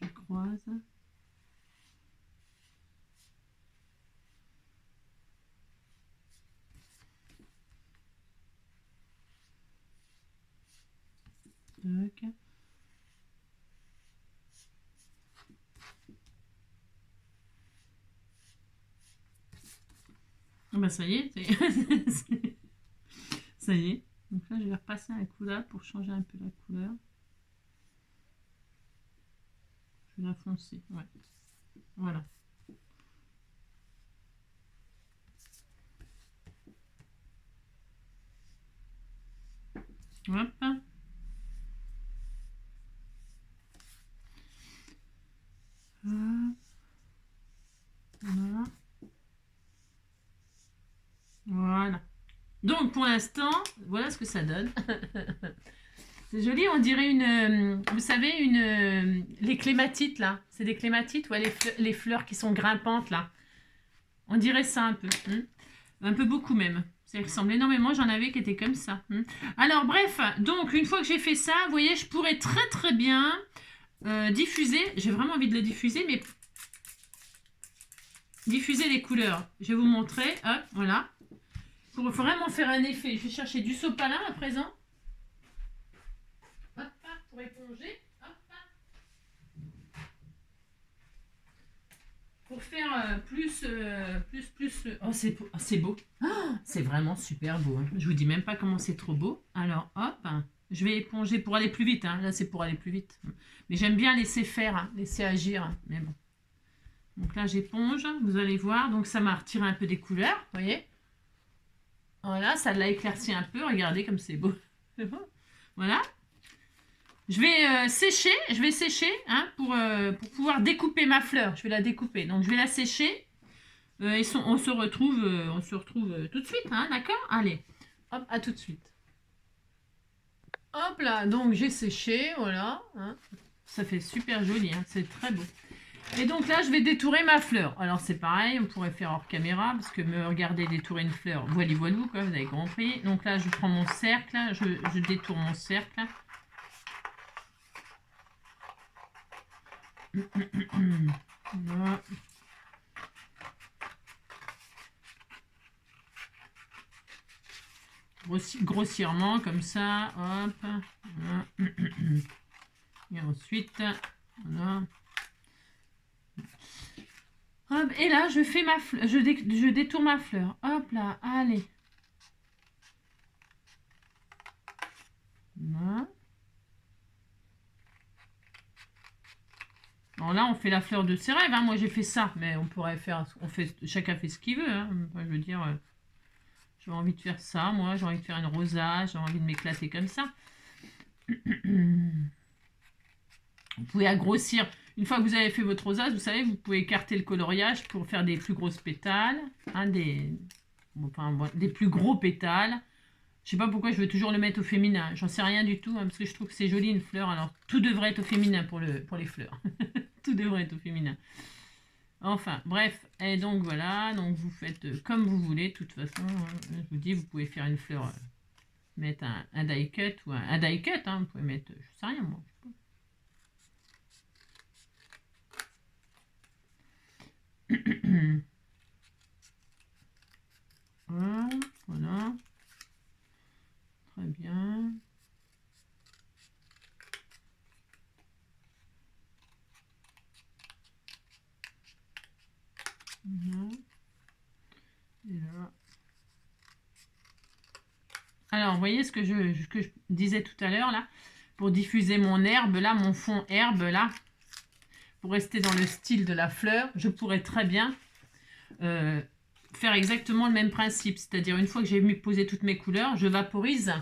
Je croise. Tac. Ah bah ça y est. Ça y est. Donc là, je vais repasser un coup là pour changer un peu la couleur. Je vais la foncer. Ouais. Voilà. Hop. Voilà. Voilà. Donc pour l'instant, voilà ce que ça donne. C'est joli, on dirait une... vous savez, les clématites là. C'est des clématites, ouais, les fleurs qui sont grimpantes là. On dirait ça un peu. Un peu beaucoup même. Ça ressemble énormément, j'en avais qui étaient comme ça. Alors bref, donc une fois que j'ai fait ça, vous voyez, je pourrais très bien diffuser. J'ai vraiment envie de le diffuser, mais diffuser les couleurs. Je vais vous montrer. Hop, voilà. Pour vraiment faire un effet, je vais chercher du sopalin à présent. Hop, pour éponger. Hop. Pour faire plus. Oh, c'est beau. Oh, c'est vraiment super beau. Hein. Je vous dis même pas comment c'est trop beau. Alors, hop. Je vais éponger pour aller plus vite. Hein. Là, c'est pour aller plus vite. Mais j'aime bien laisser faire, hein, laisser agir. Hein. Mais bon. Donc là, j'éponge. Vous allez voir. Donc, ça m'a retiré un peu des couleurs. Vous voyez? Voilà, ça l'a éclairci un peu. Regardez comme c'est beau. Voilà. Je vais sécher hein, pour pouvoir découper ma fleur. Je vais la découper. Donc, je vais la sécher. Et on se retrouve tout de suite. Hein, d'accord? Allez. Hop, à tout de suite. Hop là, donc j'ai séché, voilà. Hein. Ça fait super joli, hein, c'est très beau. Et donc là, je vais détourer ma fleur. Alors c'est pareil, on pourrait faire hors caméra, parce que me regarder détourer une fleur, voilou, quoi, vous avez compris. Donc là, je prends mon cercle, je détourne mon cercle. Voilà. Grossièrement, comme ça, hop. Voilà. Et ensuite, voilà. Hop, et là, je fais ma fleur, je détourne ma fleur. Hop là, allez. Voilà. Bon, là, on fait la fleur de ses rêves. Hein. Moi, j'ai fait ça, mais on pourrait faire... chacun fait ce qu'il veut. Hein. Moi, je veux dire, j'ai envie de faire ça. Moi, j'ai envie de faire une rosace. J'ai envie de m'éclater comme ça. Vous pouvez grossir. Une fois que vous avez fait votre rosace, vous savez, vous pouvez écarter le coloriage pour faire des plus grosses pétales. Hein, des plus gros pétales. Je sais pas pourquoi je veux toujours le mettre au féminin. J'en sais rien du tout, hein, parce que je trouve que c'est joli une fleur. Alors, tout devrait être au féminin pour les fleurs. Tout devrait être au féminin. Enfin, bref. Et donc, voilà. Donc, vous faites comme vous voulez. De toute façon, je vous dis, vous pouvez faire une fleur, mettre un die cut ou un die cut. Hein, vous pouvez mettre, je sais rien, moi. Voilà. Très bien. Et là. Alors, vous voyez ce que je disais tout à l'heure, là, pour diffuser mon herbe, là, mon fond herbe, là, pour rester dans le style de la fleur, je pourrais très bien faire exactement le même principe. C'est-à-dire, une fois que j'ai posé toutes mes couleurs, je vaporise.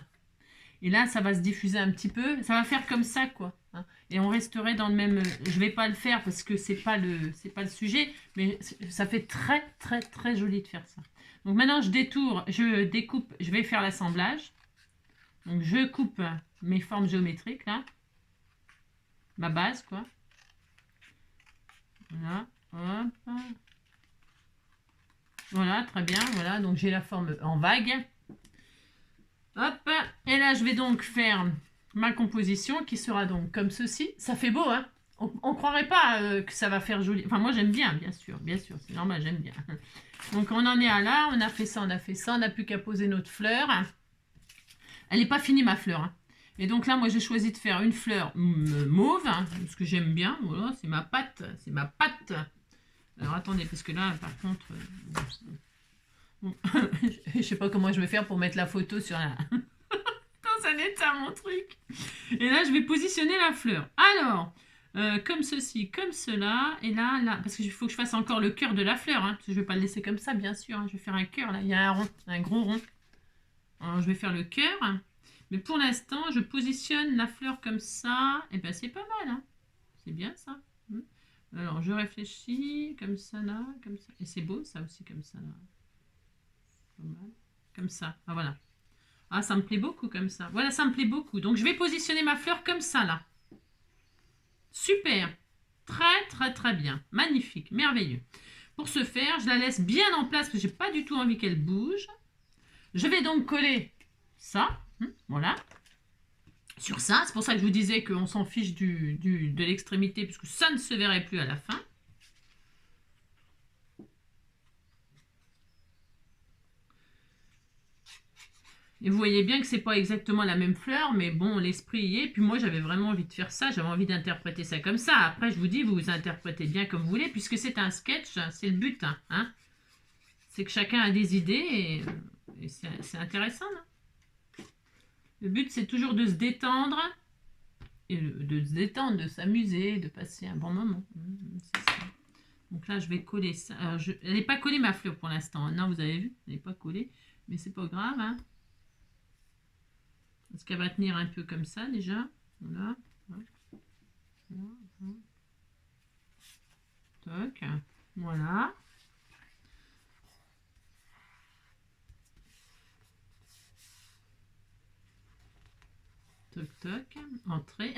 Et là, ça va se diffuser un petit peu. Ça va faire comme ça, quoi. Hein. Et on resterait dans le même... Je vais pas le faire parce que c'est pas le sujet. Mais ça fait très, très, très joli de faire ça. Donc maintenant, je découpe. Je vais faire l'assemblage. Donc, je coupe mes formes géométriques, là. Ma base, quoi. Voilà. Hop. Voilà, très bien. Voilà, donc j'ai la forme en vague. Hop. Et là, je vais donc faire ma composition qui sera donc comme ceci. Ça fait beau, hein. On croirait pas que ça va faire joli. Enfin, moi, j'aime bien, bien sûr. C'est normal, j'aime bien. Donc, on en est à là. On a fait ça, on a fait ça. On n'a plus qu'à poser notre fleur. Elle n'est pas finie, ma fleur. Hein. Et donc là, moi, j'ai choisi de faire une fleur mauve. Hein, parce que j'aime bien. Voilà, c'est ma patte. C'est ma patte. Alors, attendez, parce que là, par contre... je sais pas comment je vais faire pour mettre la photo sur la... dans un état, mon truc. Et là, je vais positionner la fleur. Alors, comme ceci, comme cela. Et là, parce qu'il faut que je fasse encore le cœur de la fleur. Hein, parce que je vais pas le laisser comme ça, bien sûr. Hein, je vais faire un cœur, là. Il y a un rond, un gros rond. Alors, je vais faire le cœur. Mais pour l'instant, je positionne la fleur comme ça. Et ben, c'est pas mal. Hein. C'est bien, ça. Alors, je réfléchis comme ça, là. Comme ça. Et c'est beau, ça aussi, comme ça, là. Comme ça. Ah, voilà. Ah, ça me plaît beaucoup comme ça. Voilà, ça me plaît beaucoup. Donc, je vais positionner ma fleur comme ça, là. Super. Très, très, très bien. Magnifique. Merveilleux. Pour ce faire, je la laisse bien en place parce que j'ai pas du tout envie qu'elle bouge. Je vais donc coller ça. Voilà. Sur ça. C'est pour ça que je vous disais qu'on s'en fiche de l'extrémité puisque ça ne se verrait plus à la fin. Et vous voyez bien que c'est pas exactement la même fleur, mais bon, l'esprit y est. Puis moi, j'avais vraiment envie de faire ça, j'avais envie d'interpréter ça comme ça. Après, je vous dis, vous interprétez bien comme vous voulez, puisque c'est un sketch, c'est le but. Hein. C'est que chacun a des idées et c'est intéressant. Non. Le but, c'est toujours de se détendre, et de s'amuser, de passer un bon moment. C'est ça. Donc là, je vais coller ça. Alors, elle n'est pas collée, ma fleur, pour l'instant. Non, vous avez vu, elle n'est pas collée, mais c'est pas grave. Hein. Parce qu'elle va tenir un peu comme ça, déjà. Voilà. Toc. Voilà. Toc, toc. Entrée.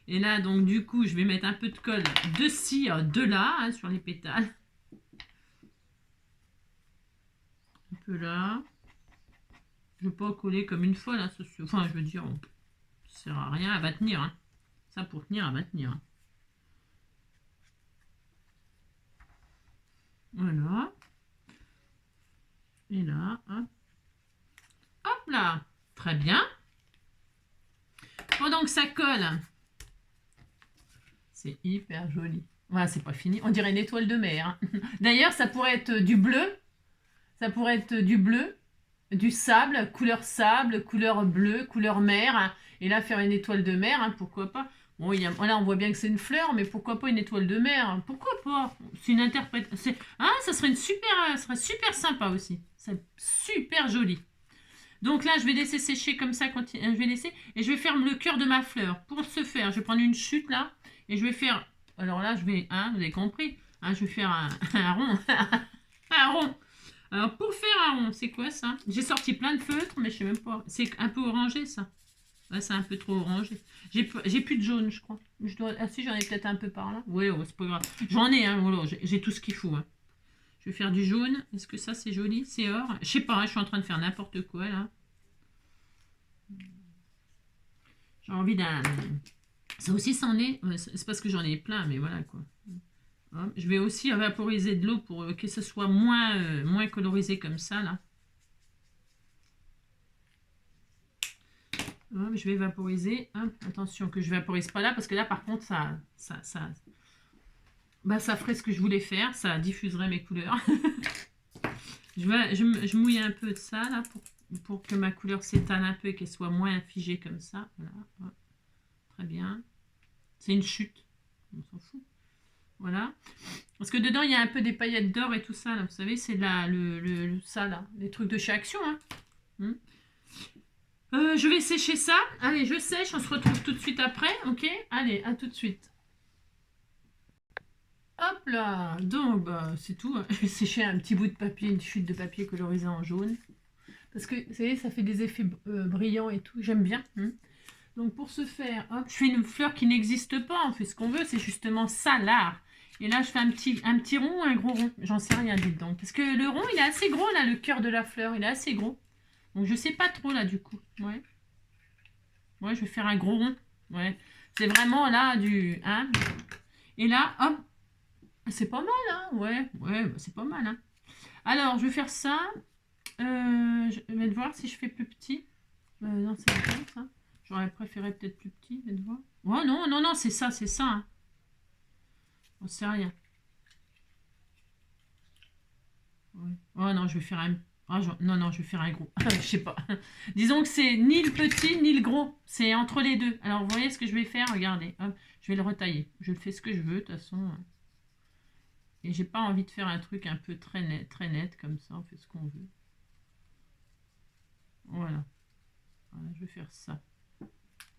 Et là, donc, du coup, je vais mettre un peu de colle de ci, de là, hein, sur les pétales. Un peu là. Je ne vais pas coller comme une folle. Hein, enfin, je veux dire, ça sert à rien. Elle va tenir. Hein. Ça, pour tenir, elle va tenir. Hein. Voilà. Et là, hop. Hop là. Très bien. Pendant que ça colle, c'est hyper joli. Voilà, c'est pas fini. On dirait une étoile de mer. Hein. D'ailleurs, ça pourrait être du bleu. Ça pourrait être du bleu, du sable, couleur bleu, couleur mer. Hein. Et là, faire une étoile de mer, hein, pourquoi pas. Bon, là, on voit bien que c'est une fleur, mais pourquoi pas une étoile de mer? Hein. Pourquoi pas? C'est une interprétation. Ah, ça serait ça serait super sympa aussi. C'est super joli. Donc là, je vais laisser sécher comme ça. Je vais laisser et je vais faire le cœur de ma fleur. Pour ce faire, je vais prendre une chute là et je vais faire. Alors là, je vais, hein, vous avez compris. Hein, je vais faire un rond, un rond. Alors pour faire un rond, c'est quoi ça? J'ai sorti plein de feutres, mais je sais même pas. C'est un peu orangé ça. Ouais, c'est un peu trop orangé. J'ai plus de jaune, je crois. Ah si, j'en ai peut-être un peu par là. Oui, oh, c'est pas grave. J'en ai, hein. Voilà, j'ai tout ce qu'il faut. Hein. Je vais faire du jaune. Est-ce que ça, c'est joli? C'est or? Je sais pas, hein, je suis en train de faire n'importe quoi, là. J'ai envie d'un... Ça aussi, c'en est. C'est parce que j'en ai plein, mais voilà, quoi. Hop. Je vais aussi vaporiser de l'eau pour que ce soit moins colorisé comme ça, là. Hop, je vais vaporiser. Hop, attention que je vaporise pas là, parce que là, par contre, ça ferait ce que je voulais faire. Ça diffuserait mes couleurs. je mouille un peu de ça, là, pour que ma couleur s'étale un peu et qu'elle soit moins figée comme ça. Voilà. Hop. Très bien. C'est une chute. On s'en fout. Voilà. Parce que dedans, il y a un peu des paillettes d'or et tout ça. Là. Vous savez, c'est là, ça, là. Les trucs de chez Action. Hein. Je vais sécher ça. Allez, je sèche. On se retrouve tout de suite après. Ok? Allez, à tout de suite. Hop là. Donc, bah, c'est tout. Je vais sécher un petit bout de papier, une chute de papier colorisé en jaune. Parce que, vous savez, ça fait des effets brillants et tout. J'aime bien. Donc, pour ce faire, hop, je fais une fleur qui n'existe pas. On fait ce qu'on veut. C'est justement ça, l'art. Et là, je fais un petit rond ou un gros rond. J'en sais rien, dites donc. Parce que le rond, il est assez gros, là, le cœur de la fleur. Il est assez gros. Donc, je sais pas trop, là, du coup. Ouais. Ouais, je vais faire un gros rond. Ouais. C'est vraiment, là, du... Hein. Et là, hop. C'est pas mal, hein. Ouais, bah, c'est pas mal, hein. Alors, je vais faire ça. Je vais voir si je fais plus petit. Non, c'est pas ça. J'aurais préféré peut-être plus petit, faites voir. Oh non, c'est ça, hein. On sait rien. Ouais. Oh non, je vais faire un... Oh, non, je vais faire un gros. Je sais pas. Disons que c'est ni le petit, ni le gros. C'est entre les deux. Alors, vous voyez ce que je vais faire? Regardez. Hop, je vais le retailler. Je le fais ce que je veux, de toute façon. Et j'ai pas envie de faire un truc un peu très net, comme ça. On fait ce qu'on veut. Voilà. Je vais faire ça.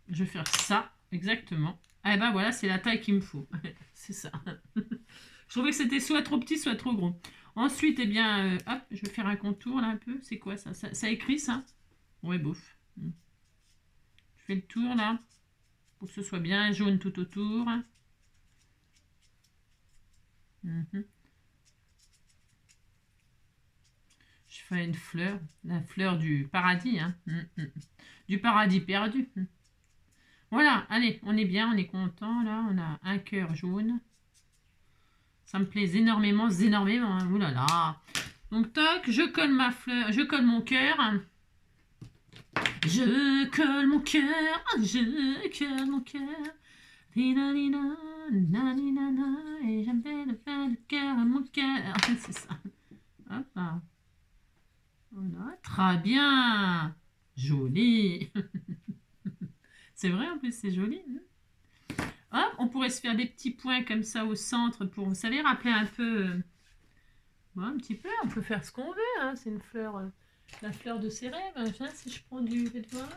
Je vais faire ça, exactement. Ah ben voilà, c'est la taille qu'il me faut. C'est ça. Je trouvais que c'était soit trop petit, soit trop gros. Ensuite, eh bien, hop, je vais faire un contour là un peu. C'est quoi ça, ça écrit ça? Ouais, bouf. Je fais le tour là, pour que ce soit bien jaune tout autour. Je fais une fleur, la fleur du paradis. Hein. Du paradis perdu. Voilà, allez, on est bien, on est content là. On a un cœur jaune. Ça me plaît énormément, Ouh là là. Donc, toc, je colle ma fleur, je colle mon cœur. Je colle mon cœur, je colle mon cœur. Et j'aime bien le faire le cœur à mon cœur. C'est ça. Hop là. Voilà, très bien. Joli. C'est vrai, en plus, c'est joli. Hop, on pourrait se faire des petits points comme ça au centre pour, vous savez, rappeler un peu... ouais, un petit peu, on peut faire ce qu'on veut. Hein. C'est une fleur, la fleur de ses rêves. Hein. Si je prends du... Faites voir.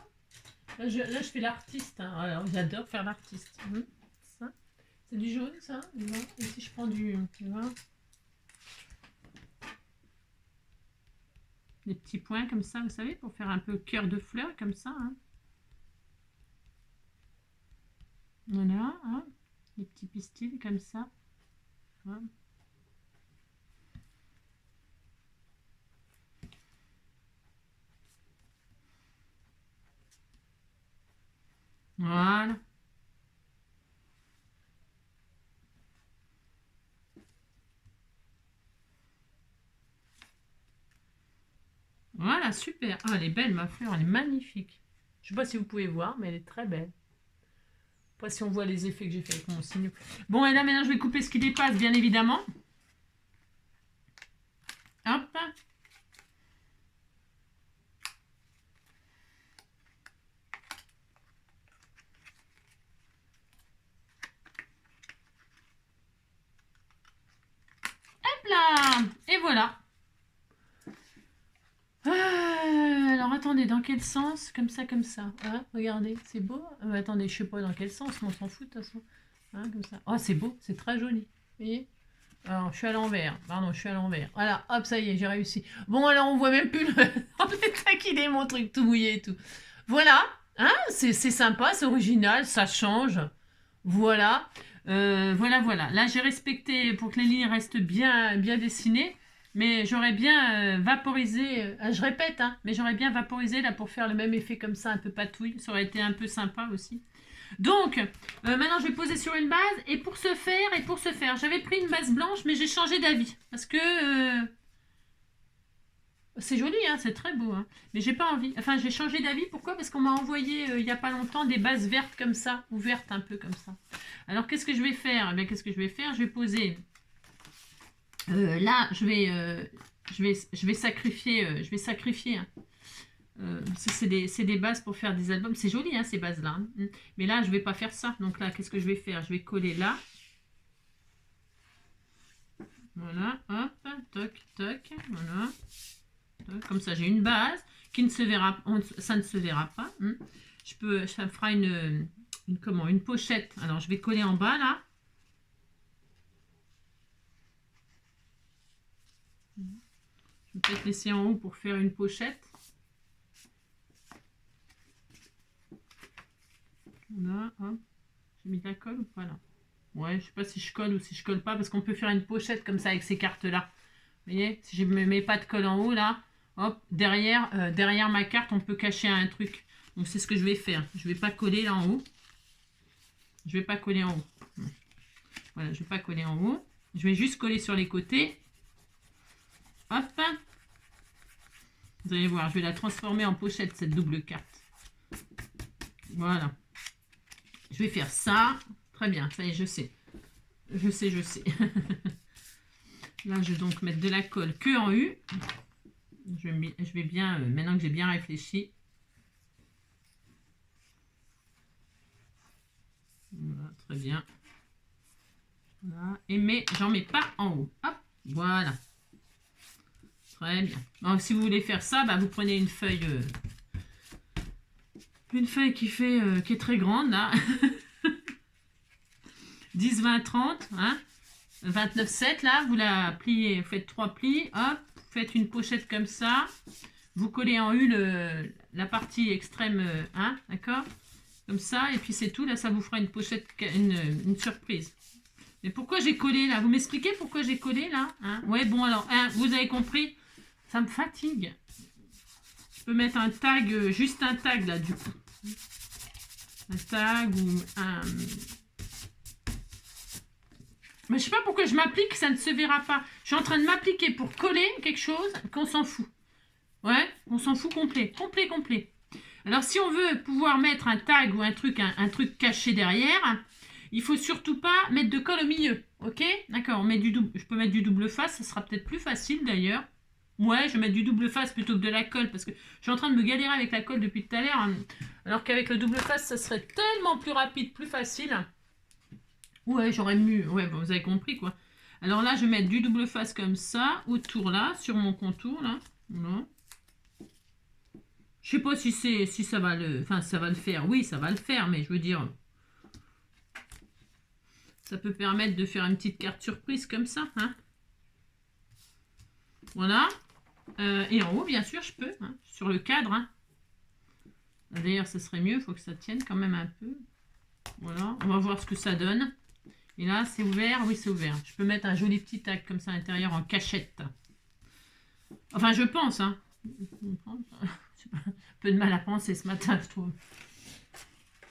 Là, je fais l'artiste. Hein. Alors, j'adore faire l'artiste. Ça. C'est du jaune, ça. Et si je prends du... Tu vois, des petits points comme ça, vous savez, pour faire un peu cœur de fleur, comme ça. Hein. Voilà, hein. Des petits pistils comme ça. Voilà. Voilà. Voilà, super. Ah, elle est belle, ma fleur, elle est magnifique. Je sais pas si vous pouvez voir, mais elle est très belle. Pas si on voit les effets que j'ai fait avec mon signe. Bon, et là, maintenant, je vais couper ce qui dépasse, bien évidemment. Hop. Hop là. Et voilà. Alors, attendez, dans quel sens? Comme ça, comme ça. Hein, regardez, c'est beau. Attendez, je sais pas dans quel sens, mais on s'en fout de toute façon. Hein, comme ça. Oh, c'est beau, c'est très joli. Vous voyez? Alors, je suis à l'envers. Pardon, je suis à l'envers. Voilà, hop, ça y est, j'ai réussi. Bon, alors, on voit même plus le... qu'il est mon truc tout mouillé et tout. Voilà, hein, c'est sympa, c'est original, ça change. Voilà. Voilà. Là, j'ai respecté pour que les lignes restent bien dessinées. Mais j'aurais bien vaporisé, je répète, hein, mais j'aurais bien vaporisé là pour faire le même effet comme ça, un peu patouille. Ça aurait été un peu sympa aussi. Donc, maintenant je vais poser sur une base. Et pour ce faire, j'avais pris une base blanche, mais j'ai changé d'avis. Parce que c'est joli, hein, c'est très beau. Hein, mais j'ai pas envie. Enfin, j'ai changé d'avis. Pourquoi? Parce qu'on m'a envoyé il n'y a pas longtemps des bases vertes comme ça, ou vertes un peu comme ça. Alors, qu'est-ce que je vais faire? Eh bien, qu'est-ce que je vais faire? Je vais poser... là, je vais sacrifier. Hein. C'est des bases pour faire des albums. C'est joli, hein, ces bases-là. Hein. Mais là, je vais pas faire ça. Donc là, qu'est-ce que je vais faire? Je vais coller là. Voilà, hop, toc, toc, voilà. Toc, comme ça, j'ai une base qui ne se verra, ça ne se verra pas. Hein. Ça me fera une pochette. Alors, je vais coller en bas là. Je vais peut-être laisser en haut pour faire une pochette. Voilà, hop. J'ai mis de la colle ou pas là? Ouais, je sais pas si je colle ou si je colle pas, parce qu'on peut faire une pochette comme ça avec ces cartes-là. Vous voyez, si je ne mets pas de colle en haut là, hop, derrière ma carte, on peut cacher un truc. Donc c'est ce que je vais faire. Je vais pas coller là en haut. Je vais pas coller en haut. Voilà, je vais pas coller en haut. Je vais juste coller sur les côtés. Hop. Vous allez voir, je vais la transformer en pochette, cette double carte. Voilà. Je vais faire ça. Très bien, ça y est, je sais. Je sais. Là, je vais donc mettre de la colle que en U. Je vais bien, maintenant que j'ai bien réfléchi. Voilà, très bien. Voilà. Mais j'en mets pas en haut. Hop, voilà. Très bien. Donc, si vous voulez faire ça, bah, vous prenez une feuille qui est très grande, là. 10, 20, 30, hein. 29, 7, là, vous la pliez, vous faites 3 plis, hop, vous faites une pochette comme ça, vous collez en U la partie extrême, hein, d'accord, comme ça, et puis c'est tout, là, ça vous fera une pochette, une surprise. Mais pourquoi j'ai collé, là? Vous m'expliquez pourquoi j'ai collé, là, hein? Ouais, bon, alors, hein, vous avez compris, ça me fatigue. Je peux mettre un tag, juste un tag, là, du coup. Un tag ou un... Mais je sais pas pourquoi je m'applique, ça ne se verra pas. Je suis en train de m'appliquer pour coller quelque chose qu'on s'en fout. Ouais, on s'en fout complet. Complet. Alors, si on veut pouvoir mettre un tag ou un truc caché derrière, il faut surtout pas mettre de colle au milieu. Ok? D'accord, je peux mettre du double face, ça sera peut-être plus facile d'ailleurs. Ouais, je vais mettre du double face plutôt que de la colle parce que je suis en train de me galérer avec la colle depuis tout à l'heure. Alors qu'avec le double face, ça serait tellement plus rapide, plus facile. Ouais, j'aurais mieux. Ouais, bon, vous avez compris quoi. Alors là, je vais mettre du double face comme ça, autour là, sur mon contour là. Voilà. Je sais pas si ça va ça va le faire. Oui, ça va le faire, mais je veux dire, ça peut permettre de faire une petite carte surprise comme ça, hein. Voilà. Et en haut, bien sûr, je peux, hein, sur le cadre. Hein. D'ailleurs, ça serait mieux, il faut que ça tienne quand même un peu. Voilà, on va voir ce que ça donne. Et là, c'est ouvert. Oui, c'est ouvert. Je peux mettre un joli petit tag comme ça à l'intérieur en cachette. Enfin, je pense, hein. Un peu de mal à penser ce matin, je trouve.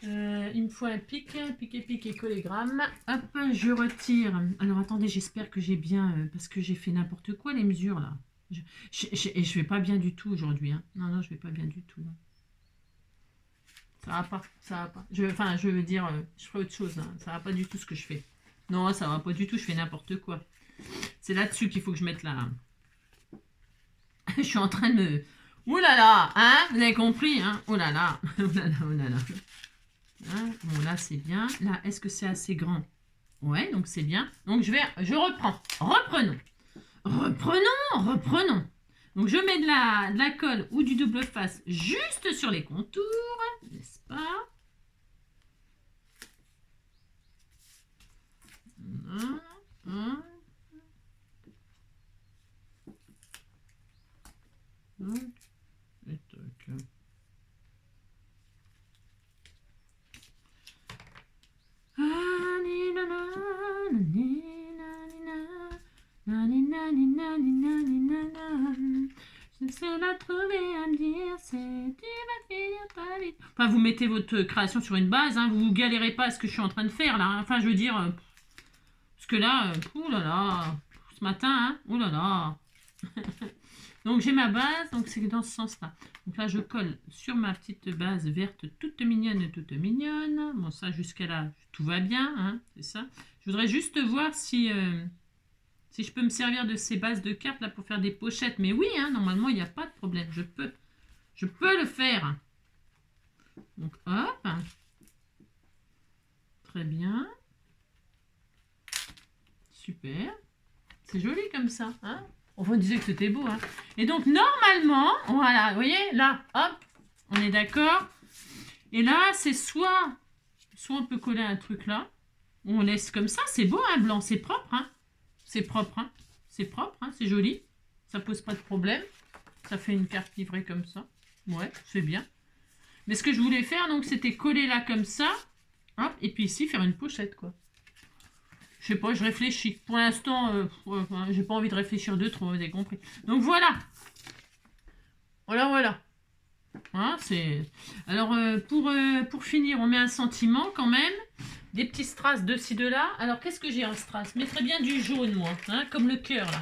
Il me faut un pic et collégramme. Hop, je retire. Alors, attendez, j'espère que j'ai bien... parce que j'ai fait n'importe quoi, les mesures, là. Et je vais pas bien du tout aujourd'hui. Hein. Non, je vais pas bien du tout. Là. Ça va pas. Je veux dire, je ferai autre chose. Hein. Ça va pas du tout ce que je fais. Non, ça va pas du tout, je fais n'importe quoi. C'est là-dessus qu'il faut que je mette la... je suis en train de me... Ouh là là, hein. Vous avez compris, hein. Oh là là. Hein, bon, là, c'est bien. Là, est-ce que c'est assez grand? Ouais, donc c'est bien. Donc, je reprends. Reprenons. Donc, je mets de la colle ou du double face juste sur les contours, n'est-ce pas? Et tac. Je sais la trouver à me dire, c'est tu vas finir ta vie. Enfin, vous mettez votre création sur une base, hein, vous galérez pas à ce que je suis en train de faire là. Hein. Enfin, je veux dire, parce que là, oulala, ce matin, hein, oulala. Donc j'ai ma base, donc c'est dans ce sens-là. Donc là, je colle sur ma petite base verte toute mignonne. Bon, ça, jusqu'à là, tout va bien, hein, c'est ça. Je voudrais juste voir si je peux me servir de ces bases de cartes là pour faire des pochettes. Mais oui, hein, normalement, il n'y a pas de problème. Je peux le faire. Donc, hop. Très bien. Super. C'est joli comme ça, hein. Enfin, on disait que c'était beau, hein. Et donc, normalement, voilà, vous voyez, là, hop, on est d'accord. Et là, c'est soit on peut coller un truc là, ou on laisse comme ça. C'est beau, hein, blanc, c'est propre, hein. C'est propre, hein. C'est joli. Ça pose pas de problème. Ça fait une carte livrée comme ça. Ouais, c'est bien. Mais ce que je voulais faire, donc, c'était coller là comme ça. Hop, et puis ici, faire une pochette, quoi. Je sais pas, je réfléchis. Pour l'instant, j'ai pas envie de réfléchir de trop, vous avez compris. Donc voilà. Voilà. Hein, c'est... Alors, pour finir, on met un sentiment quand même. Des petits strass de ci, de là. Alors, qu'est-ce que j'ai en strass? Je mettrais bien du jaune, moi. Hein, comme le cœur, là.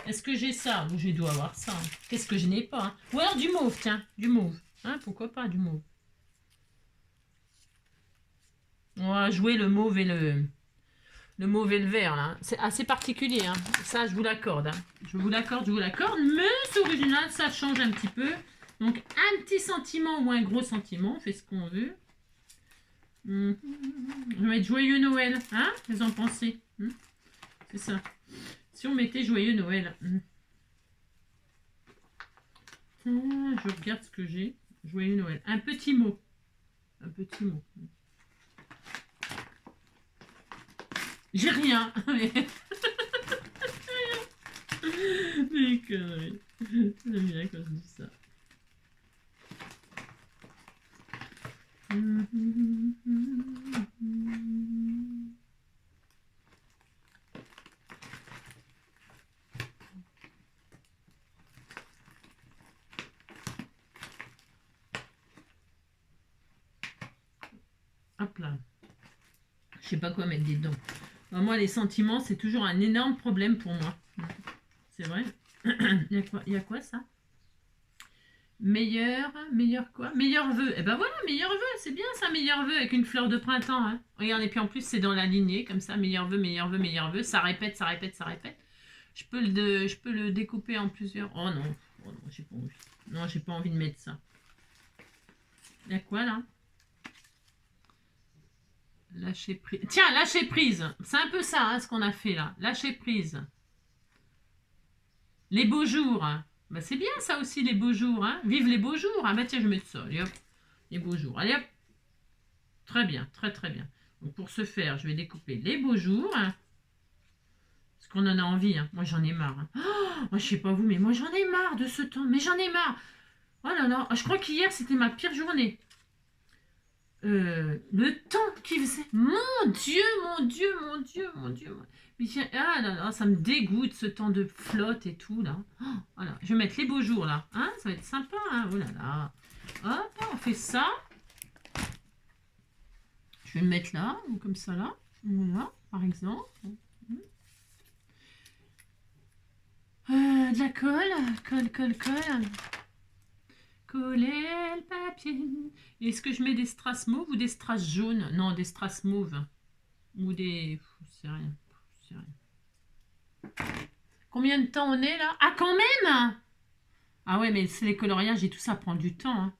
Est-ce que j'ai ça? Je dois avoir ça. Hein. Qu'est-ce que je n'ai pas? Hein. Ou alors du mauve, tiens. Du mauve. Hein, pourquoi pas du mauve? On va jouer le mauve et le mauve et le vert, là. C'est assez particulier, hein. Ça, je vous l'accorde. Hein. Je vous l'accorde. Mais c'est original, ça change un petit peu. Donc, un petit sentiment ou un gros sentiment, on fait ce qu'on veut. Je vais mettre Joyeux Noël. Hein? Qu'est-ce que vous en pensez? C'est ça. Si on mettait Joyeux Noël. Je regarde ce que j'ai. Joyeux Noël. Un petit mot. J'ai rien. Mais conneries. J'aime bien quand je dis ça. Hop là. Je sais pas quoi mettre dedans. Moi, les sentiments, c'est toujours un énorme problème pour moi. c'est vrai. Il y a quoi ça? Meilleur quoi? Meilleur vœu. Eh ben voilà, meilleur vœu, c'est bien ça, meilleur vœu avec une fleur de printemps. Hein. Regarde, et puis en plus c'est dans la lignée, comme ça, meilleur vœu, meilleur vœu, meilleur vœu. Ça répète, ça répète, ça répète. Je peux le découper en plusieurs. Oh non, j'ai pas envie. Non, j'ai pas envie de mettre ça. Il y a quoi là? Lâcher prise. Tiens, lâcher prise. C'est un peu ça, hein, ce qu'on a fait là. Lâcher prise. Les beaux jours. Hein. Bah, c'est bien ça aussi, les beaux jours. Hein. Vive les beaux jours. Hein. Bah, tiens, je vais mettre ça. Allez, hop. Les beaux jours. Allez hop. Très bien, très très bien. Donc pour ce faire, je vais découper les beaux jours. Hein. Parce qu'on en a envie. Hein. Moi, j'en ai marre. Hein. Oh, moi, je sais pas vous, mais moi, j'en ai marre de ce temps. Mais j'en ai marre. Oh là là. Je crois qu'hier, c'était ma pire journée. Le temps qu'il faisait. Mon Dieu, mon Dieu, mon Dieu, mon Dieu. Mais ah là là, ça me dégoûte ce temps de flotte et tout là. Oh, voilà, je vais mettre les beaux jours là. Hein, ça va être sympa. Hein, oh là là. Hop, on fait ça. Je vais le mettre là, ou comme ça là. Voilà, par exemple. De la colle, colle. Coller le papier. Est-ce que je mets des strass mauves ou des strass jaunes? Non, des strass mauves. Ou des... C'est rien. C'est rien. Combien de temps on est là? Ah, quand même! Ah ouais, mais c'est les coloriages et tout ça prend du temps. Hein.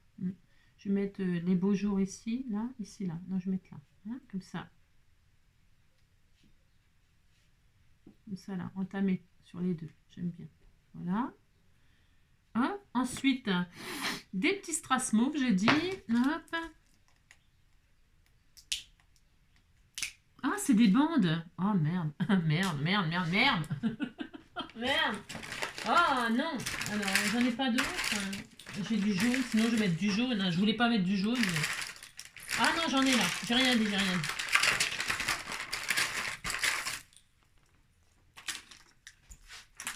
Je vais mettre les beaux jours ici, là, ici, là. Non, je vais mettre là. Hein, comme ça. Comme ça, là. Entamé sur les deux. J'aime bien. Voilà. Hop. Ensuite, des petits strass mauves, j'ai dit. Hop. Ah, c'est des bandes. Oh, merde. Merde. Merde. Ah, non. Alors, j'en ai pas d'autres. J'ai du jaune, sinon je vais mettre du jaune. Je voulais pas mettre du jaune. Mais... Ah non, j'en ai là. J'ai rien dit.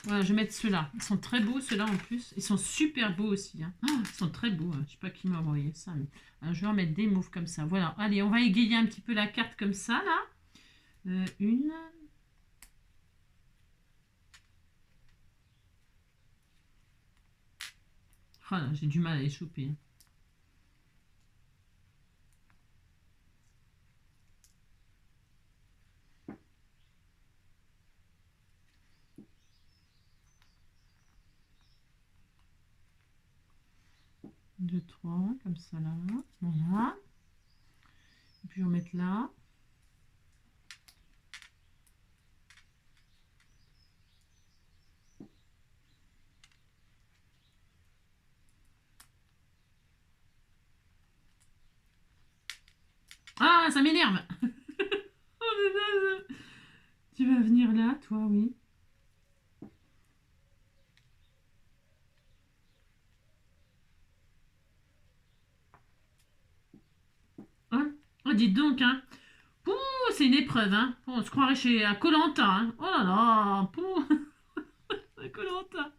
Voilà, je vais mettre ceux-là. Ils sont très beaux, ceux-là en plus. Ils sont super beaux aussi. Hein. Oh, ils sont très beaux. Hein. Je sais pas qui m'a envoyé ça. Mais... Alors, je vais en mettre des mauves comme ça. Voilà. Allez, on va égayer un petit peu la carte comme ça, là. Une. Oh là, j'ai du mal à les choper. Hein. Deux, trois, comme ça là. Voilà. Et puis je vais mettre là. Ah, ça m'énerve. Tu vas venir là, toi, oui. Oh, dites donc, hein. Pouh, c'est une épreuve, hein. On se croirait chez koh. Hein. Oh là là, pouh. Koh-Lanta.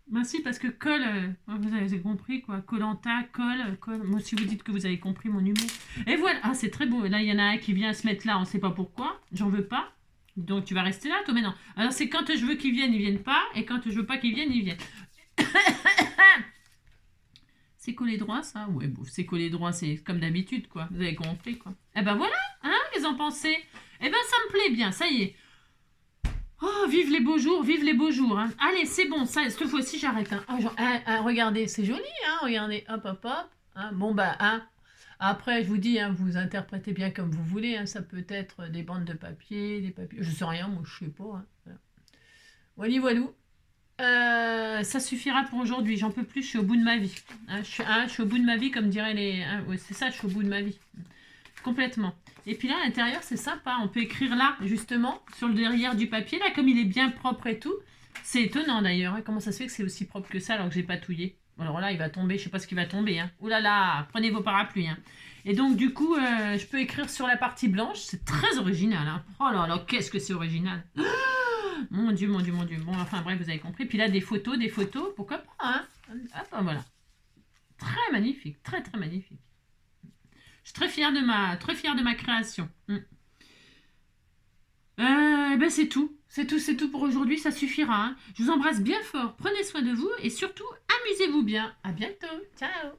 Ben si, parce que colle, vous avez compris quoi. Koh-Lanta, colle. Moi, si vous dites que vous avez compris mon humour. Et voilà, ah, c'est très beau. Là, il y en a un qui vient se mettre là, on ne sait pas pourquoi. J'en veux pas. Donc, tu vas rester là, toi, maintenant. Alors, c'est quand je veux qu'ils viennent, ils viennent pas. Et quand je veux pas qu'ils viennent, ils viennent. C'est collé droit, ça? Ouais, bon, c'est collé droit, c'est comme d'habitude, quoi. Vous avez compris, quoi. Eh ben voilà, hein, qu'est-ce en pensez? Eh ben, ça me plaît bien, ça y est. Oh, vive les beaux jours, vive les beaux jours. Hein. Allez, c'est bon, ça, cette fois-ci, j'arrête. Hein. Regardez, c'est joli, hein, regardez. Hop. Hein. Bon, bah, hein. Après, je vous dis, hein, vous interprétez bien comme vous voulez. Hein. Ça peut être des bandes de papier, des papiers. Je sais rien, moi, je sais pas. Hein. Voilà. Voilou. Ça suffira pour aujourd'hui. J'en peux plus, je suis au bout de ma vie. Hein, je suis au bout de ma vie, comme diraient les... Hein, ouais, c'est ça, je suis au bout de ma vie. Complètement. Et puis là, à l'intérieur, c'est sympa. On peut écrire là, justement, sur le derrière du papier, là, comme il est bien propre et tout. C'est étonnant, d'ailleurs. Hein, comment ça se fait que c'est aussi propre que ça, alors que j'ai patouillé? Alors là, il va tomber. Je sais pas ce qui va tomber. Hein. Ouh là là, prenez vos parapluies. Hein. Et donc, du coup, je peux écrire sur la partie blanche. C'est très original. Hein. Oh là là, qu'est-ce que c'est original. Mon Dieu. Bon, enfin, bref, vous avez compris. Puis là, des photos. Pourquoi pas, hein. Hop, voilà. Très magnifique. Très, très magnifique. Je suis très fière de ma création. Ben c'est tout. C'est tout pour aujourd'hui, ça suffira. Hein. Je vous embrasse bien fort, prenez soin de vous et surtout, amusez-vous bien. À bientôt, ciao.